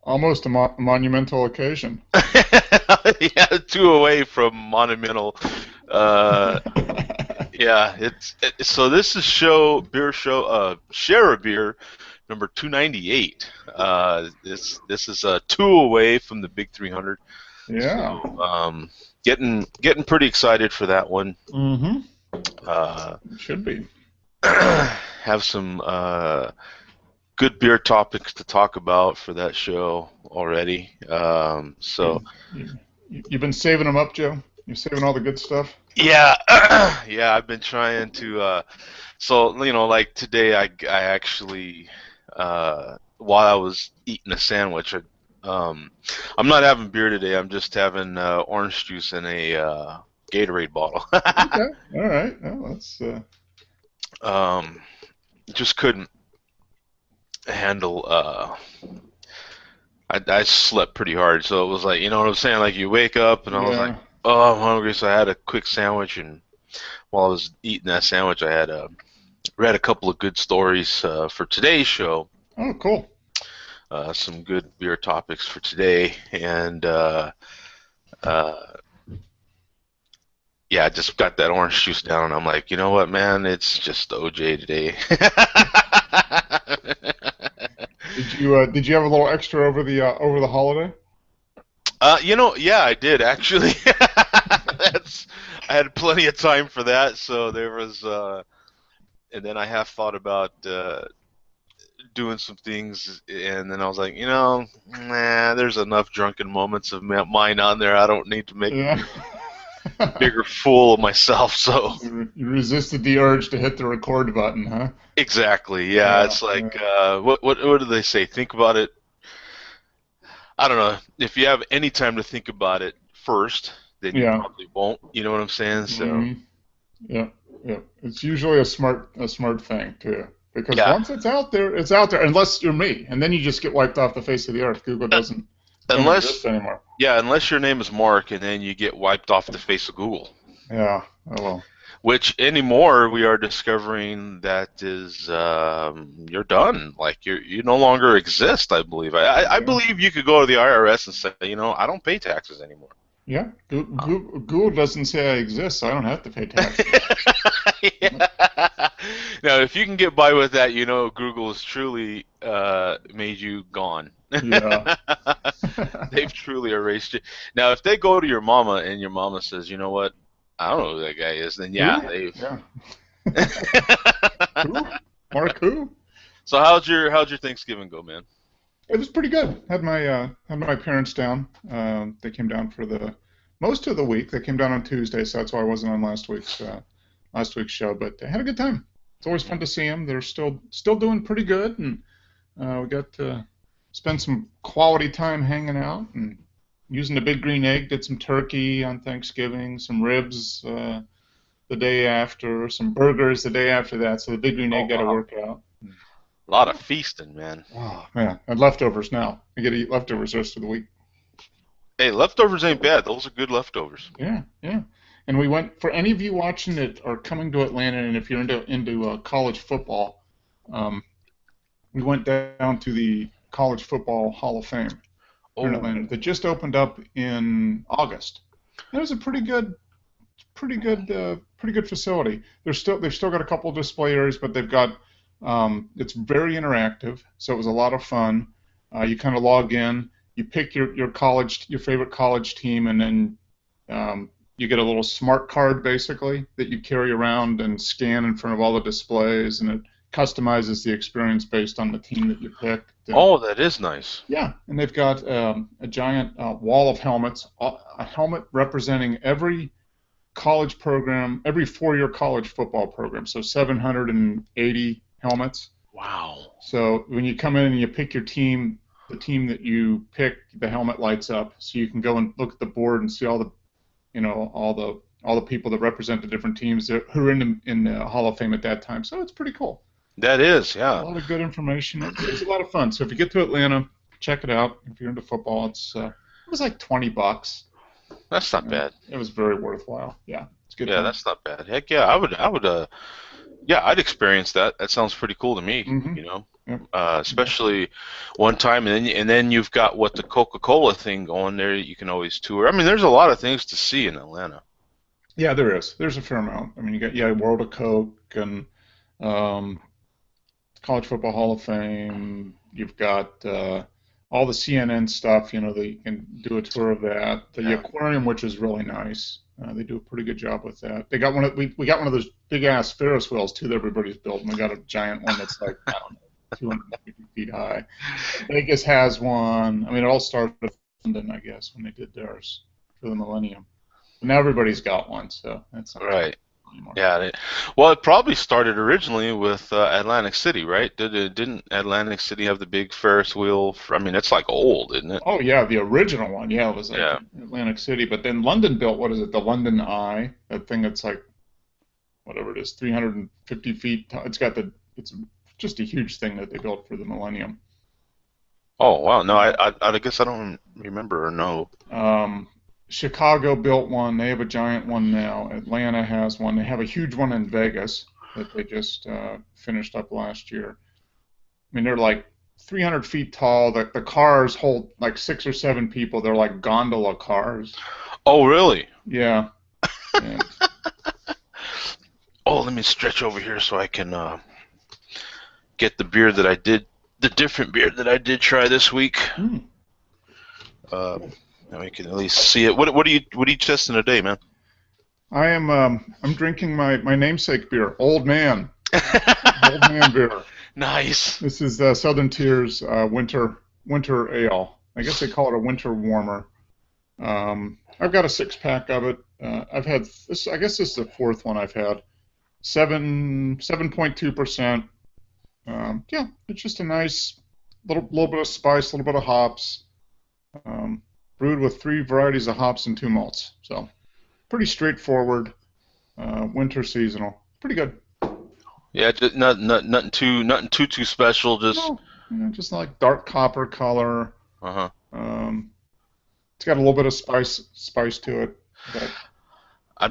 Almost a monumental occasion. Yeah, two away from monumental. Uh, yeah, so this is share a beer number 298. This is two away from the big 300. Yeah. So getting pretty excited for that one. Mm-hmm. Uh, Should be. have some good beer topics to talk about for that show already. So You, you've been saving them up, Joe? You're saving all the good stuff? yeah, yeah, I've been trying to. So like today, I actually while I was eating a sandwich, I'm not having beer today. I'm just having orange juice in a Gatorade bottle. Okay. All right. Well, that's um, just couldn't handle. I slept pretty hard, so it was like, you know what I'm saying? Like you wake up, and I was like, yeah. oh, I'm hungry, so I had a quick sandwich, and while I was eating that sandwich, I had read a couple of good stories for today's show. Oh, cool. Some good beer topics for today, and uh, yeah, I just got that orange juice down, and I'm like, you know what, man? It's just OJ today. Did you have a little extra over the holiday? Yeah, I did actually. That's I had plenty of time for that, so there was, and then I have thought about doing some things, and then I was like, nah, there's enough drunken moments of mine on there. I don't need to make Yeah. a bigger fool of myself. So You resisted the urge to hit the record button, huh? exactly, yeah, Yeah. it's Yeah. like what do they say? Think about it. I don't know. If you have any time to think about it first, then you Yeah. probably won't. You know what I'm saying? So Mhm. Yeah, yeah. It's usually a smart thing too, because yeah, once it's out there, it's out there. Unless you're me, and then you just get wiped off the face of the earth. Google don't exist unless anymore. unless your name is Mark, and then you get wiped off the face of Google. Yeah. Oh well. Which anymore we are discovering that is you're done. Like you no longer exist. I believe. I Yeah. believe you could go to the IRS and say, I don't pay taxes anymore. Yeah. Google doesn't say I exist, so I don't have to pay taxes. Yeah. Now, if you can get by with that, Google has truly made you gone. Yeah. They've truly erased you. Now, if they go to your mama and your mama says, you know what, I don't know who that guy is, then yeah, Who? they've. Yeah. Who? Mark who? So how'd your Thanksgiving go, man? It was pretty good. Had my parents down. They came down for the most of the week. They came down on Tuesday, so that's why I wasn't on last week's show. But I had a good time. It's always fun to see them. They're still doing pretty good, and we got to spend some quality time hanging out and using the big green egg. Did some turkey on Thanksgiving, some ribs the day after, some burgers the day after that. So the big green Oh egg got to wow, work out. a lot of feasting, man. Oh man, and leftovers now. I get to eat leftovers the rest of the week. Hey, leftovers ain't bad. Those are good leftovers. Yeah, yeah. And we went for any of you watching it or coming to Atlanta, and if you're into college football, um, we went down to the College Football Hall of Fame here in Atlanta Oh, that just opened up in August. It was a pretty good facility. They've still got a couple display areas, but they've got it's very interactive, so it was a lot of fun. You kind of log in, you pick your favorite college team, and then you get a little smart card basically that you carry around and scan in front of all the displays, and it customizes the experience based on the team that you picked. And oh, that is nice. yeah, and they've got a giant wall of helmets, a helmet representing every college program, every four-year college football program. So 780 helmets. Wow. So when you come in and you pick your team, the team that you pick, the helmet lights up, so you can go and look at the board and see all the people that represent the different teams who are in the Hall of Fame at that time. So it's pretty cool. That is, A yeah. lot of good information. It's a lot of fun. So if you get to Atlanta, check it out. If you're into football, it was like $20. That's not bad. It was very worthwhile. Yeah, it's a good Yeah, time. that's not bad. Heck yeah, I would, yeah, I'd experience that. That sounds pretty cool to me, Hmm. you know. Yep. Especially one time, and then you've got what the Coca-Cola thing going there. You can always tour. I mean, there's a lot of things to see in Atlanta. Yeah, there is. There's a fair amount. I mean, you got World of Coke and um, College Football Hall of Fame. You've got all the CNN stuff. That you can do a tour of that. The Yeah. aquarium, which is really nice. They do a pretty good job with that. They got we got one of those big ass Ferris wheels too that everybody's built, and we got a giant one that's like I don't know 250 feet high. Vegas has one. I mean, it all started in London, I guess, when they did theirs for the Millennium. But now everybody's got one, so that's not Right. anymore. Yeah. Well, it probably started originally with Atlantic City, right? Didn't Atlantic City have the big Ferris wheel? I mean, it's like old, isn't it? Oh yeah, the original one. Yeah, it was like Yeah. Atlantic City. But then London built what is it? The London Eye. That thing that's like whatever it is, 350 feet tall. It's just a huge thing that they built for the Millennium. Oh wow. No, I guess I don't remember or know. Chicago built one. They have a giant one now. Atlanta has one. They have a huge one in Vegas that they just finished up last year. I mean, they're like 300 feet tall. The cars hold like 6 or 7 people. They're like gondola cars. Oh really? Yeah. And, Oh, let me stretch over here so I can get the different beer that I did try this week. mm. Now we can at least see it. What are you testing today, man? I'm drinking my namesake beer, Old Man. Old Man beer. Nice. This is Southern Tier's winter ale. I guess they call it a winter warmer. I've got a 6-pack of it. I've had this. I guess this is the 4th one I've had. 7.2%. Yeah, it's just a nice little bit of spice, a little bit of hops. Brewed with 3 varieties of hops and 2 malts. So pretty straightforward. Winter seasonal. Pretty good. Yeah, just nothing too special. Just Just like dark copper color. uh-huh. It's got a little bit of spice to it. But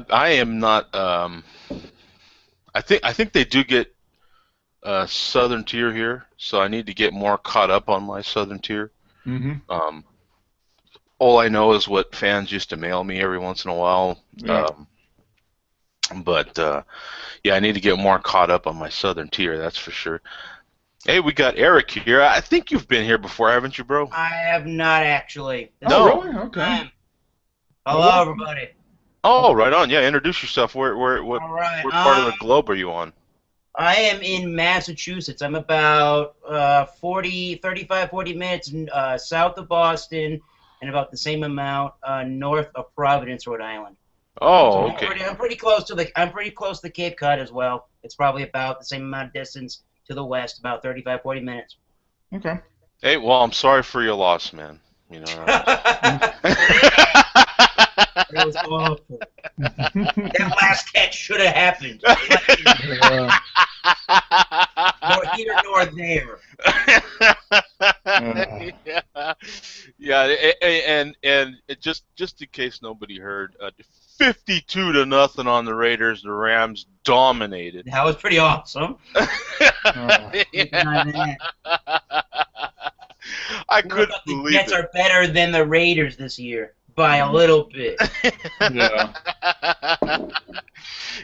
I am not. I think they do get Southern Tier here, so I need to get more caught up on my Southern Tier. mm-hmm. All I know is what fans used to mail me every once in a while. Yeah. But yeah, I need to get more caught up on my Southern Tier. That's for sure. Hey, we got Eric here. I think you've been here before, haven't you, bro? I have not actually. No. Really? Okay. Hello, everybody. Oh, right on. Yeah, introduce yourself. What All right. part of the globe are you on? I am in Massachusetts. I'm about 35, 40 minutes south of Boston, and about the same amount north of Providence, Rhode Island. Oh, So okay. I'm pretty close to the Cape Cod as well. It's probably about the same amount of distance to the west, about 35, 40 minutes. Okay. Hey, well, I'm sorry for your loss, man. You know. It was awful. That last catch should have happened. Nor here nor there. Yeah, and it just in case nobody heard, 52-0 on the Raiders. The Rams dominated. That was pretty awesome. Yeah. I couldn't The believe Jets it. are better than the Raiders this year by a little bit. Yeah.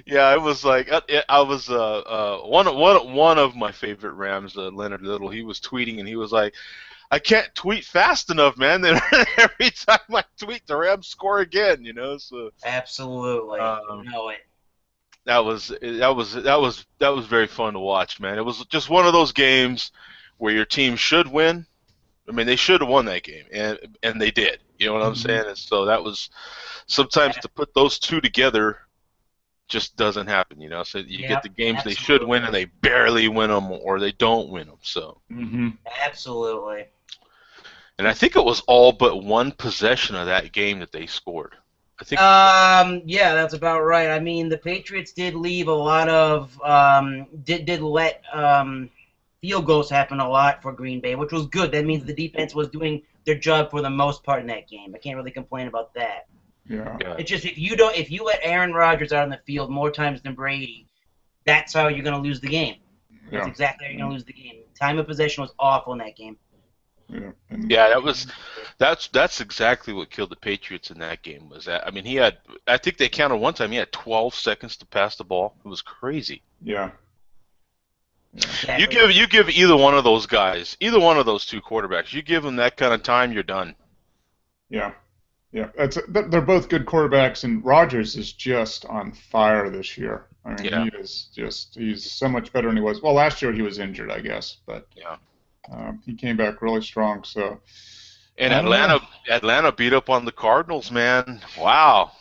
Yeah, it was like I was one of my favorite Rams, Leonard Little. He was tweeting and he was like, "I can't tweet fast enough, man. Then every time I tweet, the Rams score again." You know, so Absolutely, you know it. that was very fun to watch, man. It was just one of those games where your team should win. I mean, they should have won that game, and they did. You know what I'm saying? And so that was sometimes to put those two together just doesn't happen. You know, so you get the games they should win and they barely win them, or they don't win them. So Absolutely. And I think it was all but one possession of that game that they scored. I think. Yeah, that's about right. I mean, the Patriots did leave a lot of did let field goals happen a lot for Green Bay, which was good. That means the defense was doing their job for the most part in that game. I can't really complain about that. Yeah. It's just if you let Aaron Rodgers out on the field more times than Brady, that's how you're going to lose the game. That's Yeah. exactly how you're going to lose the game. Time of possession was awful in that game. Yeah. Yeah, that's exactly what killed the Patriots in that game. Was that? I mean, I think they counted one time. He had 12 seconds to pass the ball. It was crazy. Yeah. Exactly. You give either one of those guys, either one of those two quarterbacks, you give them that kind of time, you're done. Yeah. Yeah. They're both good quarterbacks, and Rodgers is just on fire this year. I mean, Yeah. he's so much better than he was. Well, last year he was injured, I guess, but Yeah. he came back really strong. So, And I don't know. Atlanta beat up on the Cardinals, man. Wow.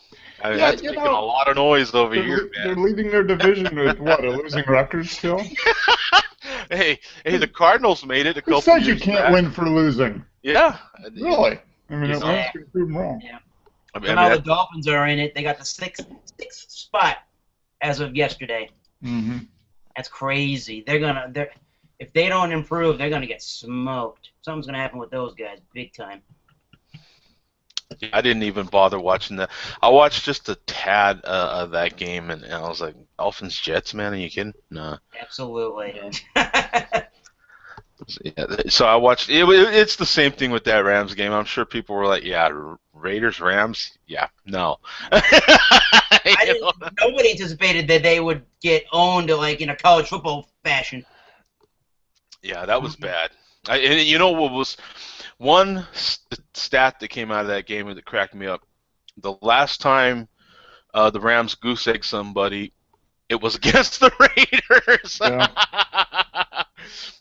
I mean, Yeah, that's making a lot of noise over here, they're man. leading their division with what, a losing record still? Hey, the Cardinals made it a Who couple says you years can't back. win for losing? Yeah. Really? I mean, He's Atlanta's going to prove them wrong. Yeah. I mean, Somehow the Dolphins are in it. They got the sixth spot as of yesterday. Mm-hmm. That's crazy. If they don't improve, they're gonna get smoked. Something's gonna happen with those guys, big time. I didn't even bother watching that. I watched just a tad of that game, and I was like, Dolphins Jets, man, are you kidding? No. Absolutely. Yeah, so I watched. It's the same thing with that Rams game. I'm sure people were like, "Yeah, Raiders, Rams, yeah, no." Nobody anticipated that they would get owned like in a college football fashion. Yeah, that was bad. And you know what was one stat that came out of that game that cracked me up? The last time the Rams goose egged somebody, it was against the Raiders. Yeah.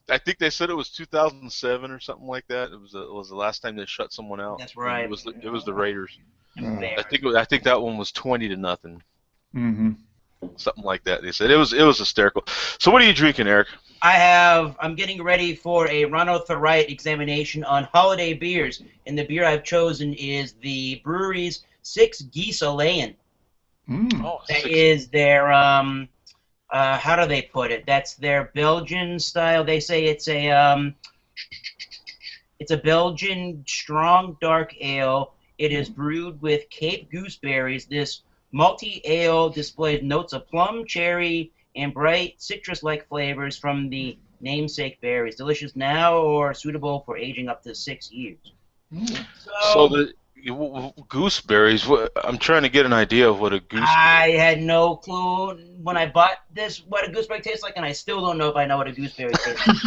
I think they said it was 2007 or something like that. It was the last time they shut someone out. That's right. It was the Raiders. Fair. I think that one was 20-0. Mm-hmm. Something like that. They said it was hysterical. So what are you drinking, Eric? I'm getting ready for a Ronald Thorite examination on holiday beers, and the beer I've chosen is the brewery's Six Geese a Layin'. Mm. Oh, That is their how do they put it? That's their Belgian style. They say it's a Belgian strong dark ale. It is brewed with Cape gooseberries. This malty ale displays notes of plum, cherry, and bright citrus-like flavors from the namesake berries. Delicious now or suitable for aging up to 6 years. Mm. So the gooseberries. I'm trying to get an idea of what a gooseberry. I had no clue when I bought this what a gooseberry tastes like, and I still don't know if I know what a gooseberry tastes like.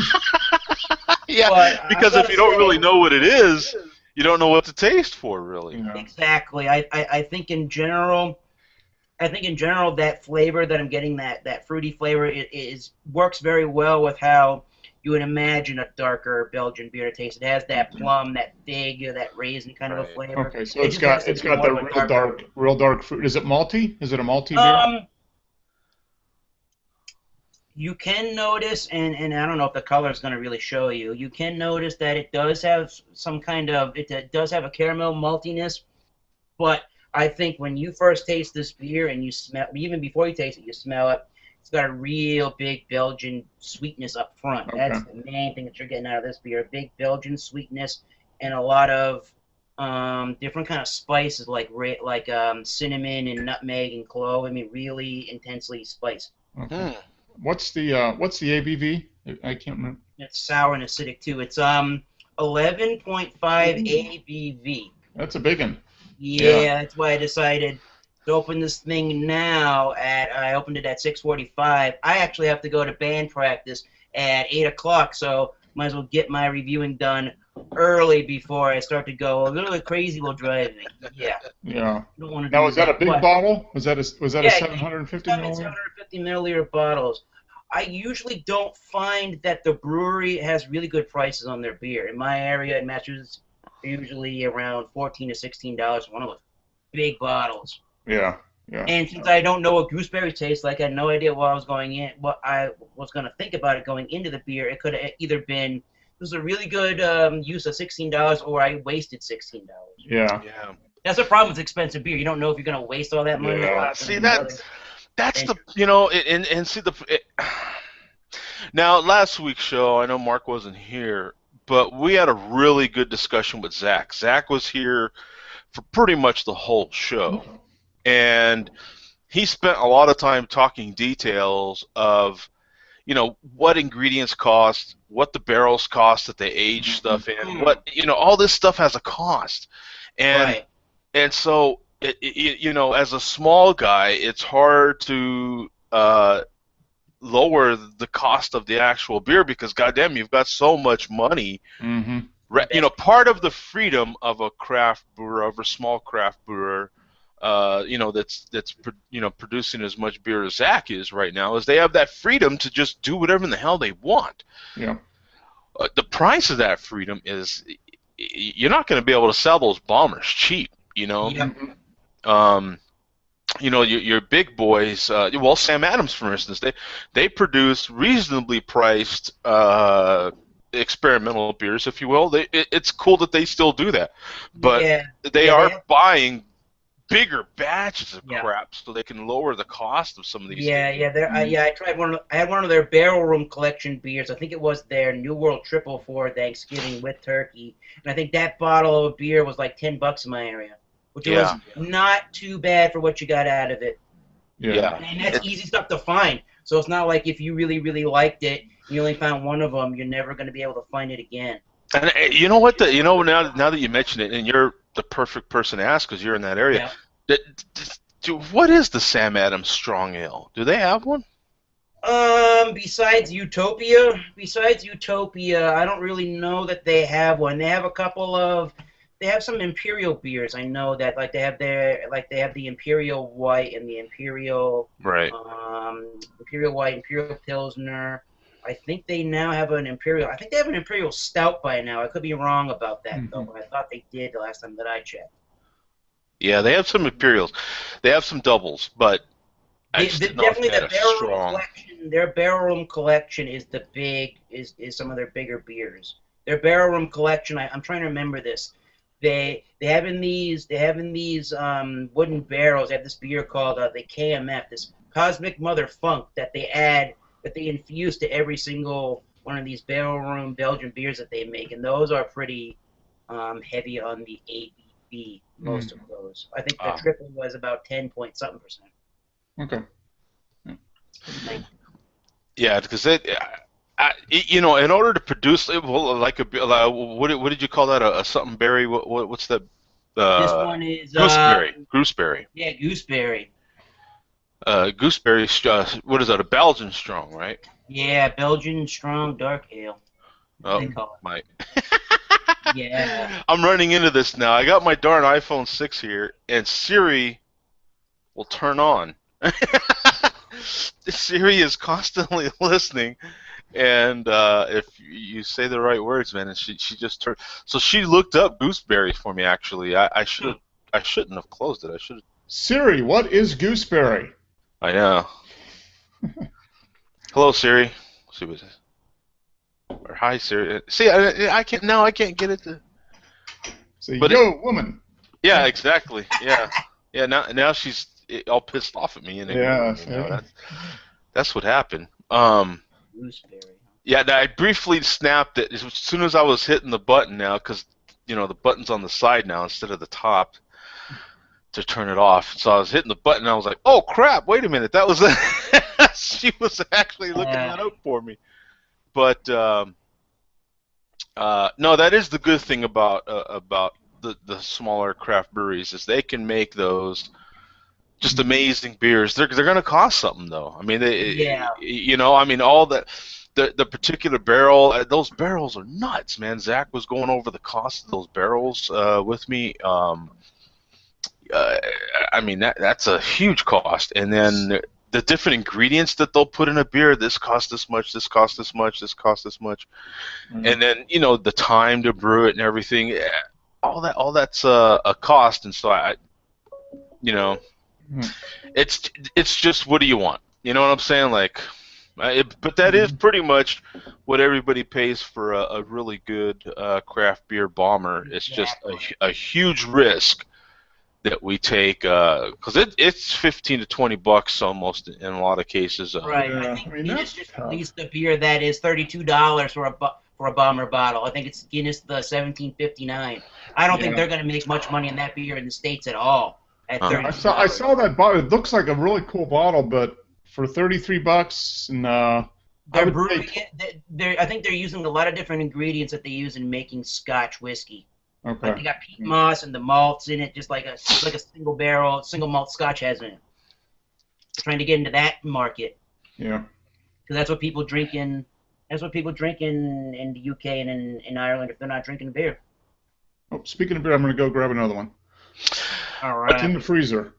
Yeah, But because if you don't really know what it is, you don't know what to taste for, really. Yeah. Exactly. I think in general, that flavor that I'm getting, that fruity flavor, works very well with how you would imagine a darker Belgian beer to taste. It has that plum, that fig, that raisin kind of a flavor. Okay, so it's got the real dark fruit. Is it malty? Is it a malty beer? You can notice, and I don't know if the color is going to really show you. You can notice that it does have it does have a caramel maltiness, but I think when you first taste this beer and you smell, even before you taste it, you smell it. It's got a real big Belgian sweetness up front. Okay. That's the main thing that you're getting out of this beer. A big Belgian sweetness and a lot of different kind of spices like cinnamon and nutmeg and clove. I mean, really intensely spiced. Okay. What's the ABV? I can't remember. It's sour and acidic too. It's 11.5 ABV. That's a big one. Yeah, that's why I decided to open this thing now. I opened it at 6:45. I actually have to go to band practice at 8 o'clock, so might as well get my reviewing done early before I start to go a little bit crazy while driving. Yeah. Yeah. Don't want to Now, do was that a big but- bottle? Was that a 750 milliliter? 750 milliliter bottles. I usually don't find that the brewery has really good prices on their beer. In my area in Massachusetts, usually around $14 to $16 for one of those big bottles. Yeah. And since I don't know what gooseberry tastes like, I had no idea what I was going to think about it going into the beer. It could have either been it was a really good use of $16, or I wasted $16. Yeah. That's the problem with expensive beer. You don't know if you're going to waste all that money. Yeah. See that's the and see now last week's show. I know Mark wasn't here, but we had a really good discussion with Zach. Zach was here for pretty much the whole show, and he spent a lot of time talking details of, what ingredients cost, what the barrels cost that they age stuff in, all this stuff has a cost, and Right. and so as a small guy, it's hard to lower the cost of the actual beer because goddamn, you've got so much money. Mm-hmm. Part of the freedom of a craft brewer, of a small craft brewer, that's producing as much beer as Zach is right now, is they have that freedom to just do whatever in the hell they want. Yeah. The price of that freedom is you're not going to be able to sell those bombers cheap. Yep. Your big boys. Sam Adams, for instance, they produce reasonably priced experimental beers, if you will. It's cool that they still do that, but they are buying bigger batches of crap so they can lower the cost of some of these things. I tried one. I had one of their barrel room collection beers. I think it was their New World Triple for Thanksgiving with turkey, and I think that bottle of beer was like $10 in my area, which was not too bad for what you got out of it. Yeah. And that's easy stuff to find. So it's not like if you really, really liked it, you only found one of them, you're never going to be able to find it again. And you know what? Now that you mention it, and you're the perfect person to ask because you're in that area. What is the Sam Adams Strong Ale? Do they have one? Besides Utopia, I don't really know that they have one. They have a couple of. They have some Imperial beers. I know that, they have the Imperial White and the Imperial Imperial White, Imperial Pilsner. I think they now have an Imperial. I think they have an Imperial Stout by now. I could be wrong about that though, but I thought they did the last time that I checked. Yeah, they have some Imperials. They have some doubles, but definitely the barrel room collection. Their barrel room collection is is some of their bigger beers. Their barrel room collection. I'm trying to remember this. They have in these wooden barrels. They have this beer called the KMF, this Cosmic Mother Funk that they infuse to every single one of these barrel room Belgian beers that they make, and those are pretty heavy on the ABV. Most of those. I think the triple was about 10-point-something%. Okay. Yeah, because in order to produce what did you call that? A something berry? What's that? This one is gooseberry. Yeah, gooseberry. Gooseberry. What is that? A Belgian strong, right? Yeah, Belgian strong dark ale. Oh my. Yeah. I'm running into this now. I got my darn iPhone 6 here, and Siri will turn on. Siri is constantly listening, and if you say the right words, man, and she just turned. So she looked up gooseberry for me. Actually, I shouldn't have closed it. I should. Siri, what is gooseberry? I know. Hello, Siri. Let's see what it says. Or hi, Siri. See, I can't get it to. Say, yo, woman. Yeah, exactly. Yeah, yeah. Now she's all pissed off at me, and that's what happened. Gooseberry. Yeah, I briefly snapped it as soon as I was hitting the button now, because the button's on the side now instead of the top to turn it off. So I was hitting the button, and I was like, "Oh crap! Wait a minute, that was." She was actually looking that up for me. But no, that is the good thing about the smaller craft breweries is they can make those just amazing beers. They're going to cost something though. I mean, all the particular barrel. Those barrels are nuts, man. Zach was going over the cost of those barrels with me. I mean that's a huge cost, and then the different ingredients that they'll put in a beer. This costs this much. This costs this much. This costs this much. And then the time to brew it and everything. All that's a cost. And so it's just what do you want? You know what I'm saying? But that is pretty much what everybody pays for a really good craft beer bomber. It's just a huge risk that we take because it's $15 to $20 almost in a lot of cases. Right. Yeah. I think Guinness just released a beer that is $32 for a bomber bottle. I think it's Guinness the 1759. I don't think they're going to make much money on that beer in the States at all. At $32. I saw that bottle. It looks like a really cool bottle, but for $33, no. I They're would brewing say it. I think they're using a lot of different ingredients that they use in making Scotch whiskey. Like okay. they got peat moss and the malts in it, just like a single barrel, single malt Scotch has in it. They're trying to get into that market Yeah. because that's what people drink in. That's what people drink in the UK and in Ireland if they're not drinking beer. Oh, speaking of beer, I'm going to go grab another one. All What's in right. the freezer?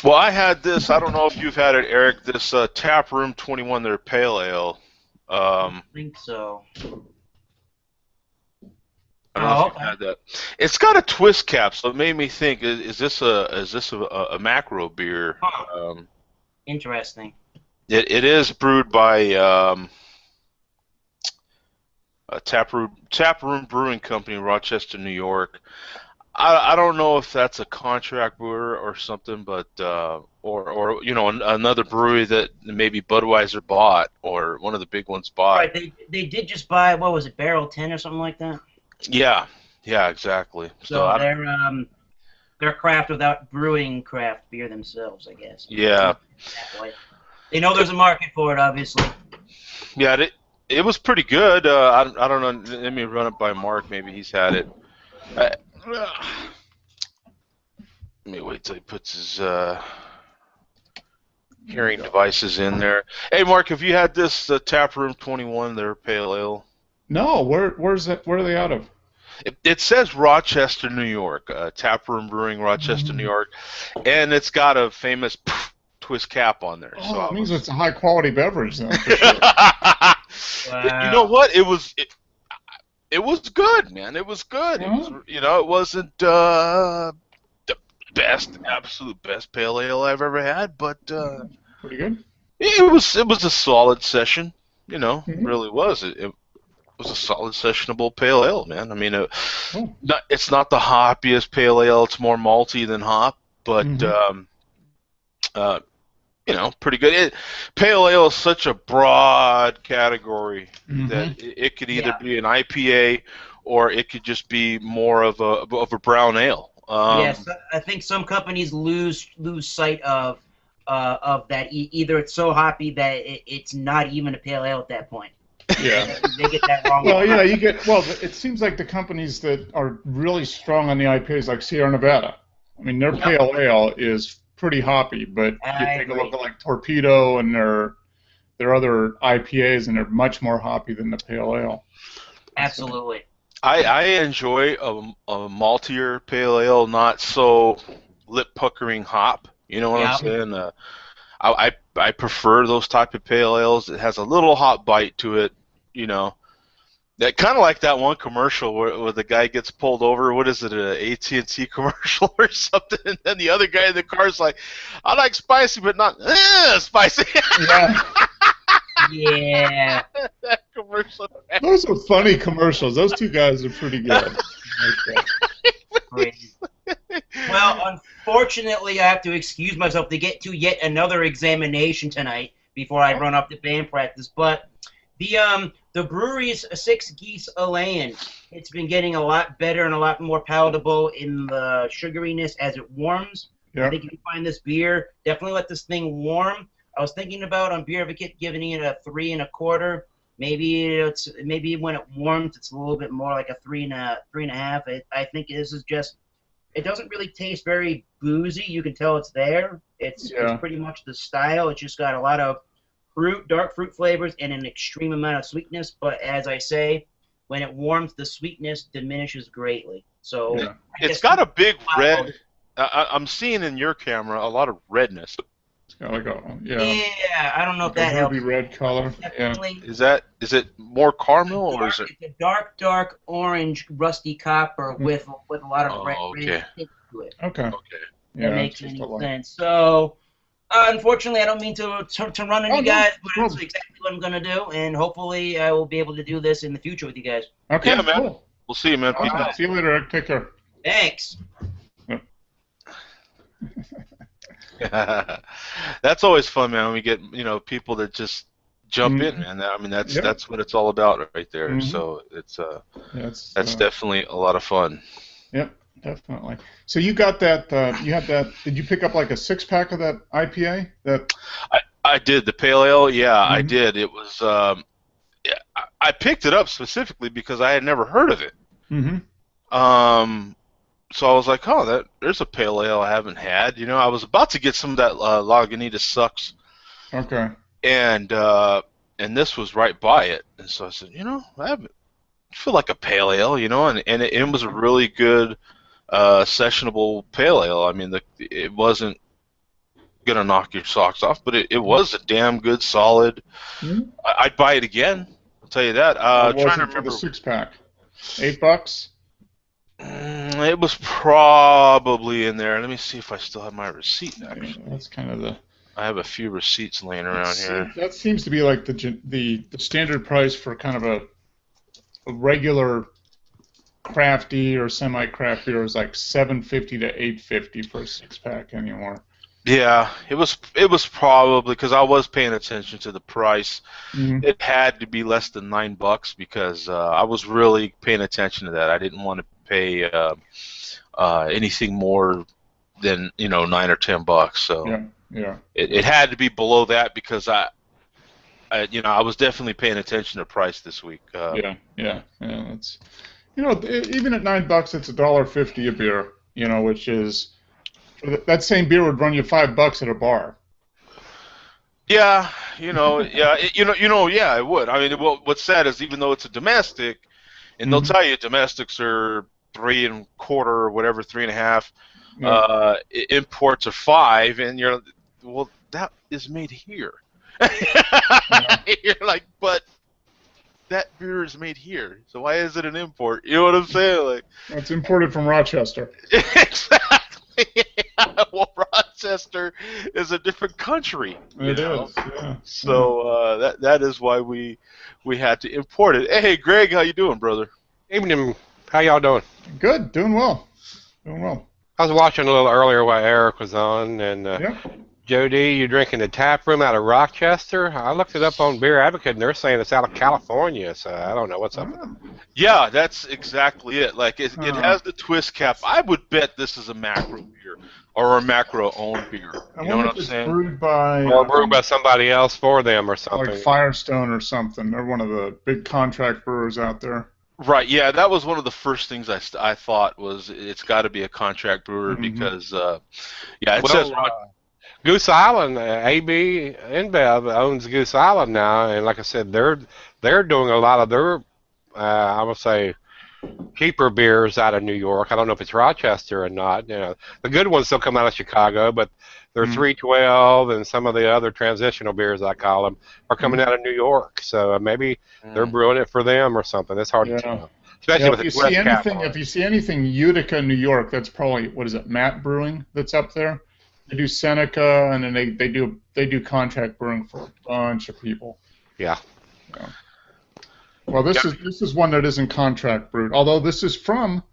Well, I had this. I don't know if you've had it, Eric. This Tap Room 21, their pale ale. I think so. I don't know Oh, if you've okay. had that. It's got a twist cap, so it made me think: is this a macro beer? Huh. Interesting. It is brewed by a Tap Room Brewing Company, Rochester, New York. I don't know if that's a contract brewer or something, but or another brewery that maybe Budweiser bought or one of the big ones bought. Right. They did just buy, what was it, Barrel 10 or something like that. Yeah, exactly. So So they're craft without brewing craft beer themselves, I guess. yeah, That way. They know there's a market for it, obviously. yeah, it was pretty good. I don't know. Let me run it by Mark. Maybe he's had it. Let me wait till he puts his hearing devices in there. Hey, Mark, have you had this Tap Room 21? Their pale ale. No, where's it? Where are they out of? It says Rochester, New York. Tap Room Brewing, Rochester, New York, and it's got a famous twist cap on there. Oh, So it means it's a high quality beverage then. For sure. Wow. You know what? It was good, man. It was good. It was, Uh-huh. it wasn't the absolute best pale ale I've ever had, but Pretty good. it was a solid session. Mhm. Really was. It was a solid sessionable pale ale, man. I mean, Cool. it's not the hoppiest pale ale. It's more malty than hop, but Mhm. pretty good. Pale ale is such a broad category that Mhm. it could either Yeah. be an IPA or it could just be more of a brown ale. Yes, I think some companies lose sight of that. Either it's so hoppy that it's not even a pale ale at that point. Yeah. They get that wrong. Well, yeah, you get. Well, it seems like the companies that are really strong on the IPAs, like Sierra Nevada. I mean, their Yep. pale ale is pretty hoppy, but you I take a agree. look at like Torpedo and their other IPAs, and they're much more hoppy than the pale ale. Absolutely. I enjoy a maltier pale ale, not so lip puckering hop. You know what I'm Yeah. saying? I prefer those type of pale ales. It has a little hot bite to it. That kind of like that one commercial where the guy gets pulled over. What is it, an AT&T commercial or something? And then the other guy in the car's like, "I like spicy, but not spicy." Yeah, Yeah. That commercial. those are funny commercials. Those two guys are pretty good. Great. Well, unfortunately, I have to excuse myself to get to yet another examination tonight before I run up to band practice. But the brewery's Six Geese Elaine, it's been getting a lot better and a lot more palatable in the sugariness as it warms. Yeah. I think if you find this beer, definitely let this thing warm. I was thinking about on Beer Advocate giving it a 3 1/4. Maybe when it warms, it's a little bit more like a 3 1/2. I think this is just. It doesn't really taste very boozy. You can tell it's there. It's pretty much the style. It's just got a lot of dark fruit flavors, and an extreme amount of sweetness. But as I say, when it warms, the sweetness diminishes greatly. So Yeah. It's got a big red. I'm seeing in your camera a lot of redness. It's got like a Yeah, I don't know if like that a helps. ruby red color. Yeah. Definitely. Is it more caramel or is it? It's a dark orange, rusty copper with a lot of red Okay. tint to it. Okay. Okay. Yeah, That makes it's just any a light. sense. So, unfortunately, I don't mean to run on Oh, you no, guys, but no. that's exactly what I'm going to do, and hopefully I will be able to do this in the future with you guys. Okay. Yeah, man. Cool. We'll see you, man. All Peace right. out. See you later, Eric. Take care. Thanks. That's always fun, man. When we get people that just jump in, Mhm. man. I mean that's Yep. that's what it's all about right there. Mhm. So it's That's definitely a lot of fun. Yep, definitely. So you got that? You had that? Did you pick up like a 6-pack of that IPA? That I did the pale ale. Yeah, I Mhm. did. It was. Yeah, I picked it up specifically because I had never heard of it. Mhm. Um, so I was like, oh, there's a pale ale I haven't had. You know, I was about to get some of that Lagunitas Sucks, Okay. and this was right by it, and so I said, you know, I feel like a pale ale, you know, and it was a really good sessionable pale ale. I mean, it wasn't gonna knock your socks off, but it was a damn good, solid. Mhm. I'd buy it again. I'll tell you that. What was Trying to it for the remember. 6-pack? $8? It was probably in there. Let me see if I still have my receipt. Yeah, Actually, that's kind of the. I have a few receipts laying around here. That seems to be like the standard price for kind of a regular crafty or semi-craft beer is like $7.50 to $8.50 for a 6-pack anymore. Yeah, it was probably because I was paying attention to the price. Mhm. It had to be less than $9 because I was really paying attention to that. I didn't want to pay anything more than $9 or $10. So Yeah, yeah, it had to be below that because I was definitely paying attention to price this week. yeah. That's even at $9, it's $1.50 a beer. Which is that same beer would run you $5 at a bar. Yeah, yeah, yeah, it would. I mean, what's sad is even though it's a domestic, and they'll Mhm. tell you domestics are 3.25 or whatever, 3.5. Yeah, Imports are 5, and well, that is made here. yeah. You're like, but that beer is made here, so why is it an import? You know what I'm saying? Like, It's imported from Rochester. exactly. Well, Rochester is a different country, It is. Yeah. Yeah. So that is why we had to import it. Hey, Greg, how you doing, brother? Evening. How y'all doing? Good. Doing well. Doing well. I was watching a little earlier while Eric was on, and Yeah. Jody, you're drinking the tap room out of Rochester. I looked it up on Beer Advocate, and they're saying it's out of California, so I don't know what's up with Ah. Yeah, that's exactly it. Like it Uh, has the twist cap. I would bet this is a macro beer or a macro owned beer. I You know what wonder I'm if it's saying? brewed by it. Or brewed by somebody else for them or like something. Firestone or something. They're one of the big contract brewers out there. Right. Yeah, that was one of the first things I thought was it's got to be a contract brewer Mhm. because yeah, it says Well, Goose Island, AB InBev owns Goose Island now, and like I said, they're doing a lot of their, I would say, cheaper beers out of New York. I don't know if it's Rochester or not. The good ones still come out of Chicago, but their Mhm. 312 and some of the other transitional beers, I call them, are coming Mhm. out of New York. So maybe they're mm, brewing it for them or something. It's hard to Yeah. tell, especially Yeah. with the twist cap on If it. you see anything Utica, New York, that's probably what is it? Matt Brewing that's up there. They do Seneca, and then they do contract brewing for a bunch of people. Yeah. Yeah. Well, this is one that isn't contract brewed. Although this is from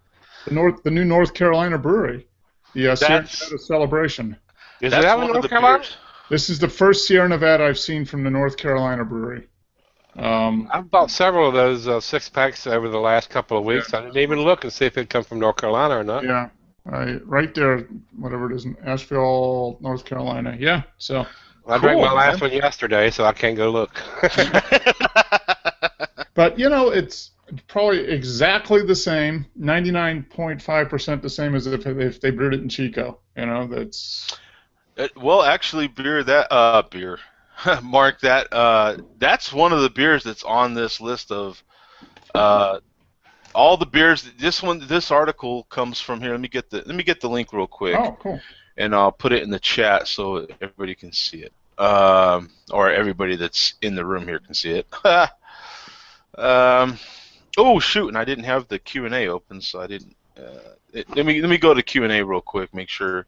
the new North Carolina brewery, the Sierra that's Nevada Celebration. Is it that's out in one of North the Carolina? beers. This is the first Sierra Nevada I've seen from the North Carolina brewery. I've bought several of those 6-packs over the last couple of Yeah, weeks. I didn't even look and see if it come from North Carolina or not. yeah, right there, whatever it is in Asheville, North Carolina. Yeah, so I drank Cool, my last man. one yesterday, so I can't go look. but it's probably exactly the same, 99.5% the same as if they brewed it in Chico. That's Well, actually, beer, Mark, that's one of the beers that's on this list of uh, all the beers. This article comes from here. Let me get the link real quick, oh cool. and I'll put it in the chat so everybody can see it, or everybody that's in the room here can see it. Oh shoot, and I didn't have the Q&A open, so I didn't. Let me go to Q&A real quick, make sure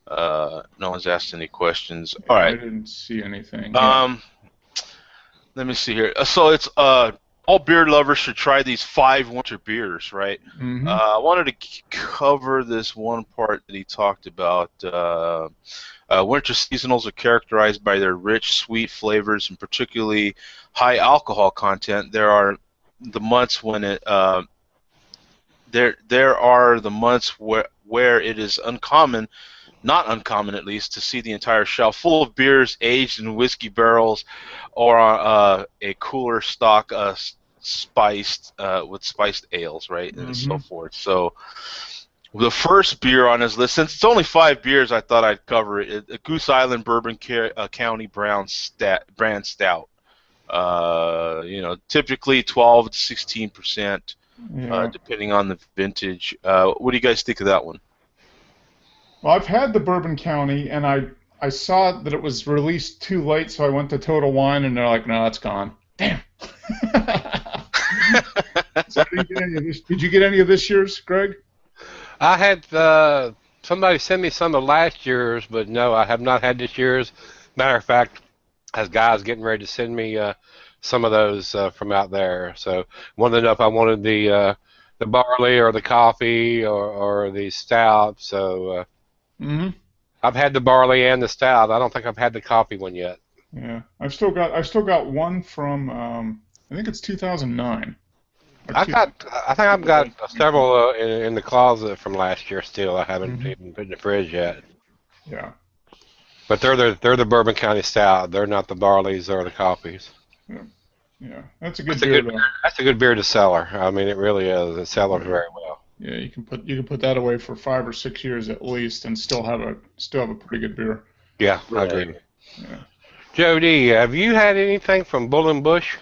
no one's asked any questions. Yeah, All I right. didn't see anything. Yeah. Let me see here. So it's all beer lovers should try these 5 winter beers, right? Mm-hmm. I wanted to cover this one part that he talked about. Winter seasonals are characterized by their rich, sweet flavors and particularly high alcohol content. There are the months when there are the months where it is uncommon not uncommon at least, to see the entire shelf full of beers aged in whiskey barrels or a cooler stock spiced with spiced ales, right, and so Hmm. forth. So the first beer on his list, since it's only 5 beers, I thought I'd cover it. A Goose Island Bourbon County brand stout. Typically 12 to 16%, Yeah. depending on the vintage. What do you guys think of that one? Well, I've had the Bourbon County, and I saw that it was released too late, so I went to Total Wine, and they're like, no, it's gone. Damn. So I didn't get any of this. Did you get any of this year's, Greg? I had somebody send me some of last year's, but no, I have not had this year's. Matter of fact, as guys getting ready to send me some of those from out there. So wanted to know if I wanted the barley or the coffee or the stout. So Hmm. I've had the barley and the stout. I don't think I've had the coffee one yet. Yeah. I've still got one from I think it's 2009. Or I two, think I've got several in the closet from last year still. I haven't Mhm. even put in the fridge yet. Yeah. But they're the Bourbon County Stout. They're not the barleys or the coffees. Yeah. Yeah. That's a good That's a beer good though. that's a good beer to cellar. I mean, it really is. It sellers Yeah. very well. Yeah, you can put that away for 5 or 6 years at least, and still have a pretty good beer. Yeah, I Right. agree. Yeah. Jody, have you had anything from Bull and Bush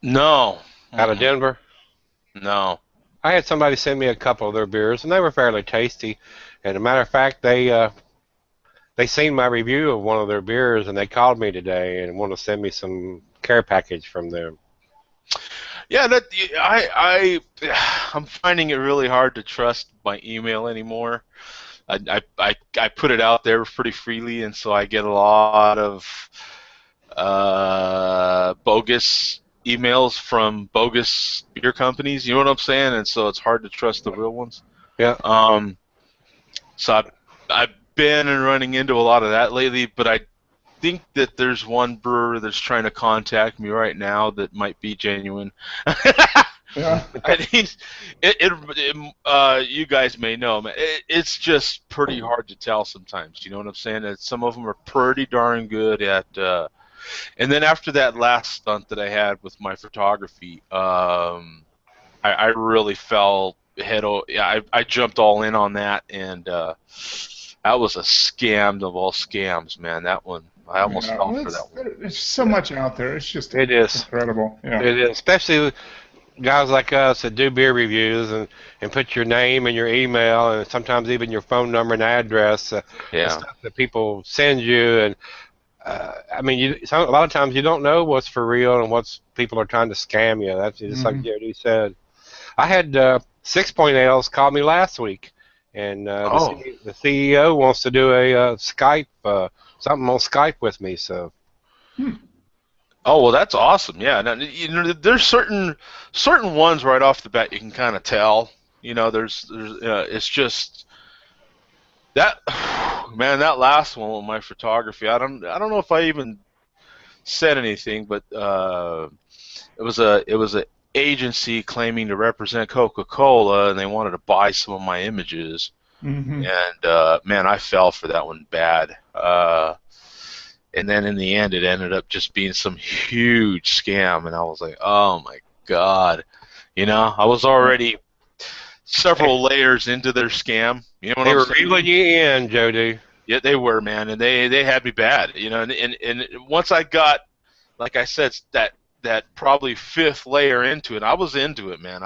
No. out of Mm-mm. Denver? No. I had somebody send me a couple of their beers, and they were fairly tasty. And a matter of fact, they seen my review of one of their beers, and they called me today and want to send me some care package from them. Yeah, I'm finding it really hard to trust my email anymore. I put it out there pretty freely, and so I get a lot of bogus emails from bogus beer companies. You know what I'm saying? And so it's hard to trust the real ones. Yeah. So I've been running into a lot of that lately, but I think that there's one brewer that's trying to contact me right now that might be genuine. Yeah. I think you guys may know, man. It's just pretty hard to tell sometimes. You know what I'm saying? And some of them are pretty darn good at. And then after that last stunt that I had with my photography, I really fell head. Yeah, I jumped all in on that, and that was a scam of all scams, man. That one, I almost Yeah. fell Well, for that one. it's so much out there. It's just It is. incredible. Yeah. It is, especially guys like us that do beer reviews and put your name and your email and sometimes even your phone number and address, and Yeah. stuff that people send you. And I mean, a lot of times you don't know what's for real and what's people are trying to scam you. That's just like Mhm. Jody said. I had 6 Point Ales call me last week, and Oh. the CEO wants to do a Skype, something on Skype with me. So Oh well, that's awesome. Yeah, now, there's certain ones right off the bat you can kind of tell. There's it's just that man. That last one with my photography, I don't know if I even said anything, but it was a agency claiming to represent Coca-Cola, and they wanted to buy some of my images. Mhm. And man, I fell for that one bad. And then in the end, it ended up just being some huge scam, and I was like, oh my god, I was already several layers into their scam. You know what they I'm were saying? reeling you in, Jody. Yeah, they were, man, and they had me bad. And once I got, like I said, that probably fifth layer into it, I was into it, man.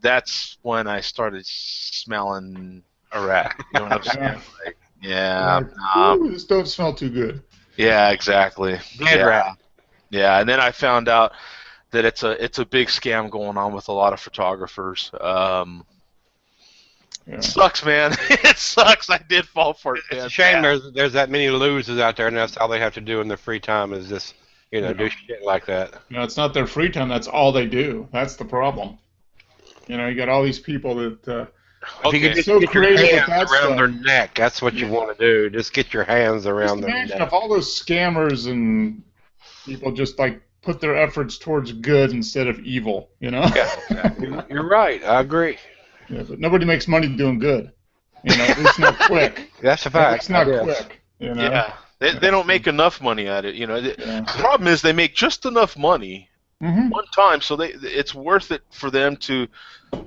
That's when I started smelling a rat. You know what I'm saying? Yeah. Like, yeah, Ooh, this don't smell too good. yeah, exactly. Dead Yeah, rat. yeah. And then I found out that it's a big scam going on with a lot of photographers. Yeah. It sucks, man. It sucks. I did fall for it. It's Man. a shame Bad. there's that many losers out there, and that's all they have to do in their free time is just Yeah. do shit like that. It's not their free time. That's all they do. That's the problem. You got all these people that If you Okay. could just So get your creative with hands that around stuff. their neck, that's what you Yeah. want to do. Just get your hands just around their imagine neck. if all those scammers and people just like put their efforts towards good instead of evil. Yeah, you're right. I agree. Yeah, but nobody makes money doing good. It's not quick. That's a fact. It's not I guess. quick. Yeah, they don't make enough money at it. The problem is they make just enough money one time, so it's worth it for them to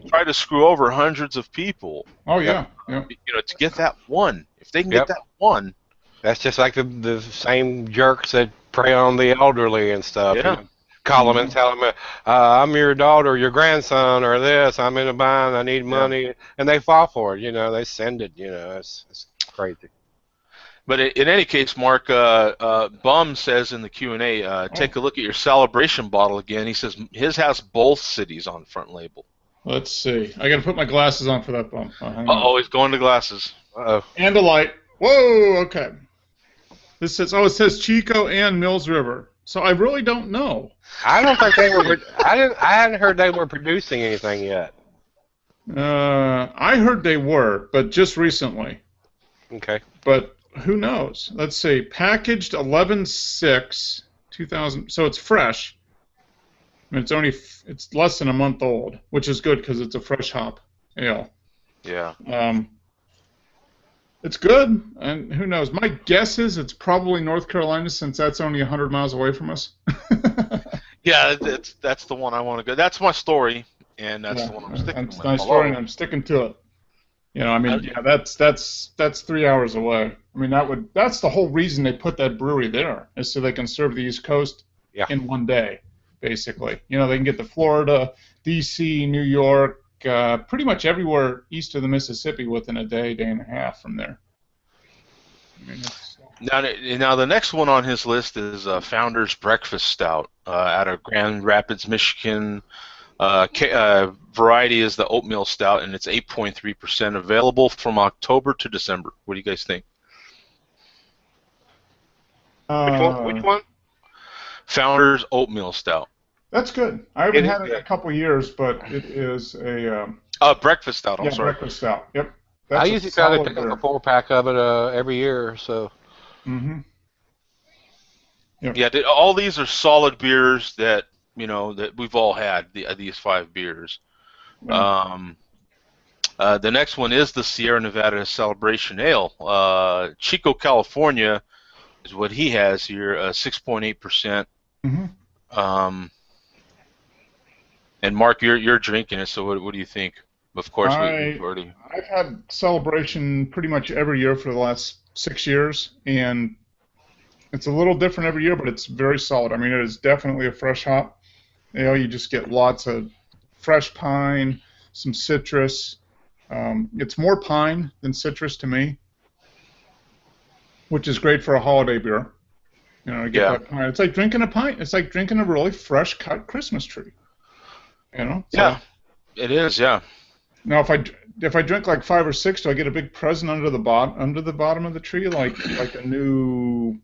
try to screw over hundreds of people. Oh yeah. Yeah. To get that one. If they can get that one. That's just like the same jerks that prey on the elderly and stuff. Yeah. Call them and tell them, I'm your daughter, your grandson, or this. I'm in a bind. I need money, and they fall for it. They send it. It's crazy. But in any case, Mark, Bum says in the Q&A, take a look at your Celebration bottle again. He says his has both cities on the front label. Let's see. I got to put my glasses on for that Bum. Uh-oh, he's going to glasses. Uh-oh. And a light. Whoa. Okay. It says Chico and Mills River. So I really don't know. I don't think they were. I hadn't heard they were producing anything yet. I heard they were, but just recently. Okay. But who knows? Let's see. Packaged 11/6/2000. So it's fresh. I mean, it's less than a month old, which is good because it's a fresh hop ale. Yeah. It's good, and who knows? My guess is it's probably North Carolina, since that's only 100 miles away from us. Yeah, that's the one I want to go. That's my story, and that's the one I'm sticking with. That's my story, and I'm sticking to it. That's 3 hours away. I mean, that's the whole reason they put that brewery there, is so they can serve the East Coast in one day, basically. They can get to Florida, D.C., New York, pretty much everywhere east of the Mississippi within a day and a half from there. I mean, now the next one on his list is Founder's Breakfast Stout out of Grand Rapids, Michigan. Variety is the oatmeal stout, and it's 8.3%, available from October to December. What do you guys think? Which one? Founder's Oatmeal Stout. That's good. I haven't had it in a couple years, but it is a breakfast stout. I'm sorry. Breakfast stout. Yep. I usually try to pick up a 4-pack of it every year. So. Mm-hmm. Yep. Yeah. All these are solid beers that that we've all had. These 5 beers. Mm-hmm. The next one is the Sierra Nevada Celebration Ale. Chico, California, is what he has here. 6.8%. Mm-hmm. And Mark, you're drinking it, so what do you think? Of course, we've already. I've had Celebration pretty much every year for the last 6 years, and it's a little different every year, but it's very solid. I mean, it is definitely a fresh hop. You just get lots of fresh pine, some citrus. It's more pine than citrus to me, which is great for a holiday beer. Get that pine. It's like drinking a pint. It's like drinking a really fresh cut Christmas tree. Yeah, it is. Yeah. Now, if I drink like 5 or 6, do I get a big present under the bottom of the tree, like a new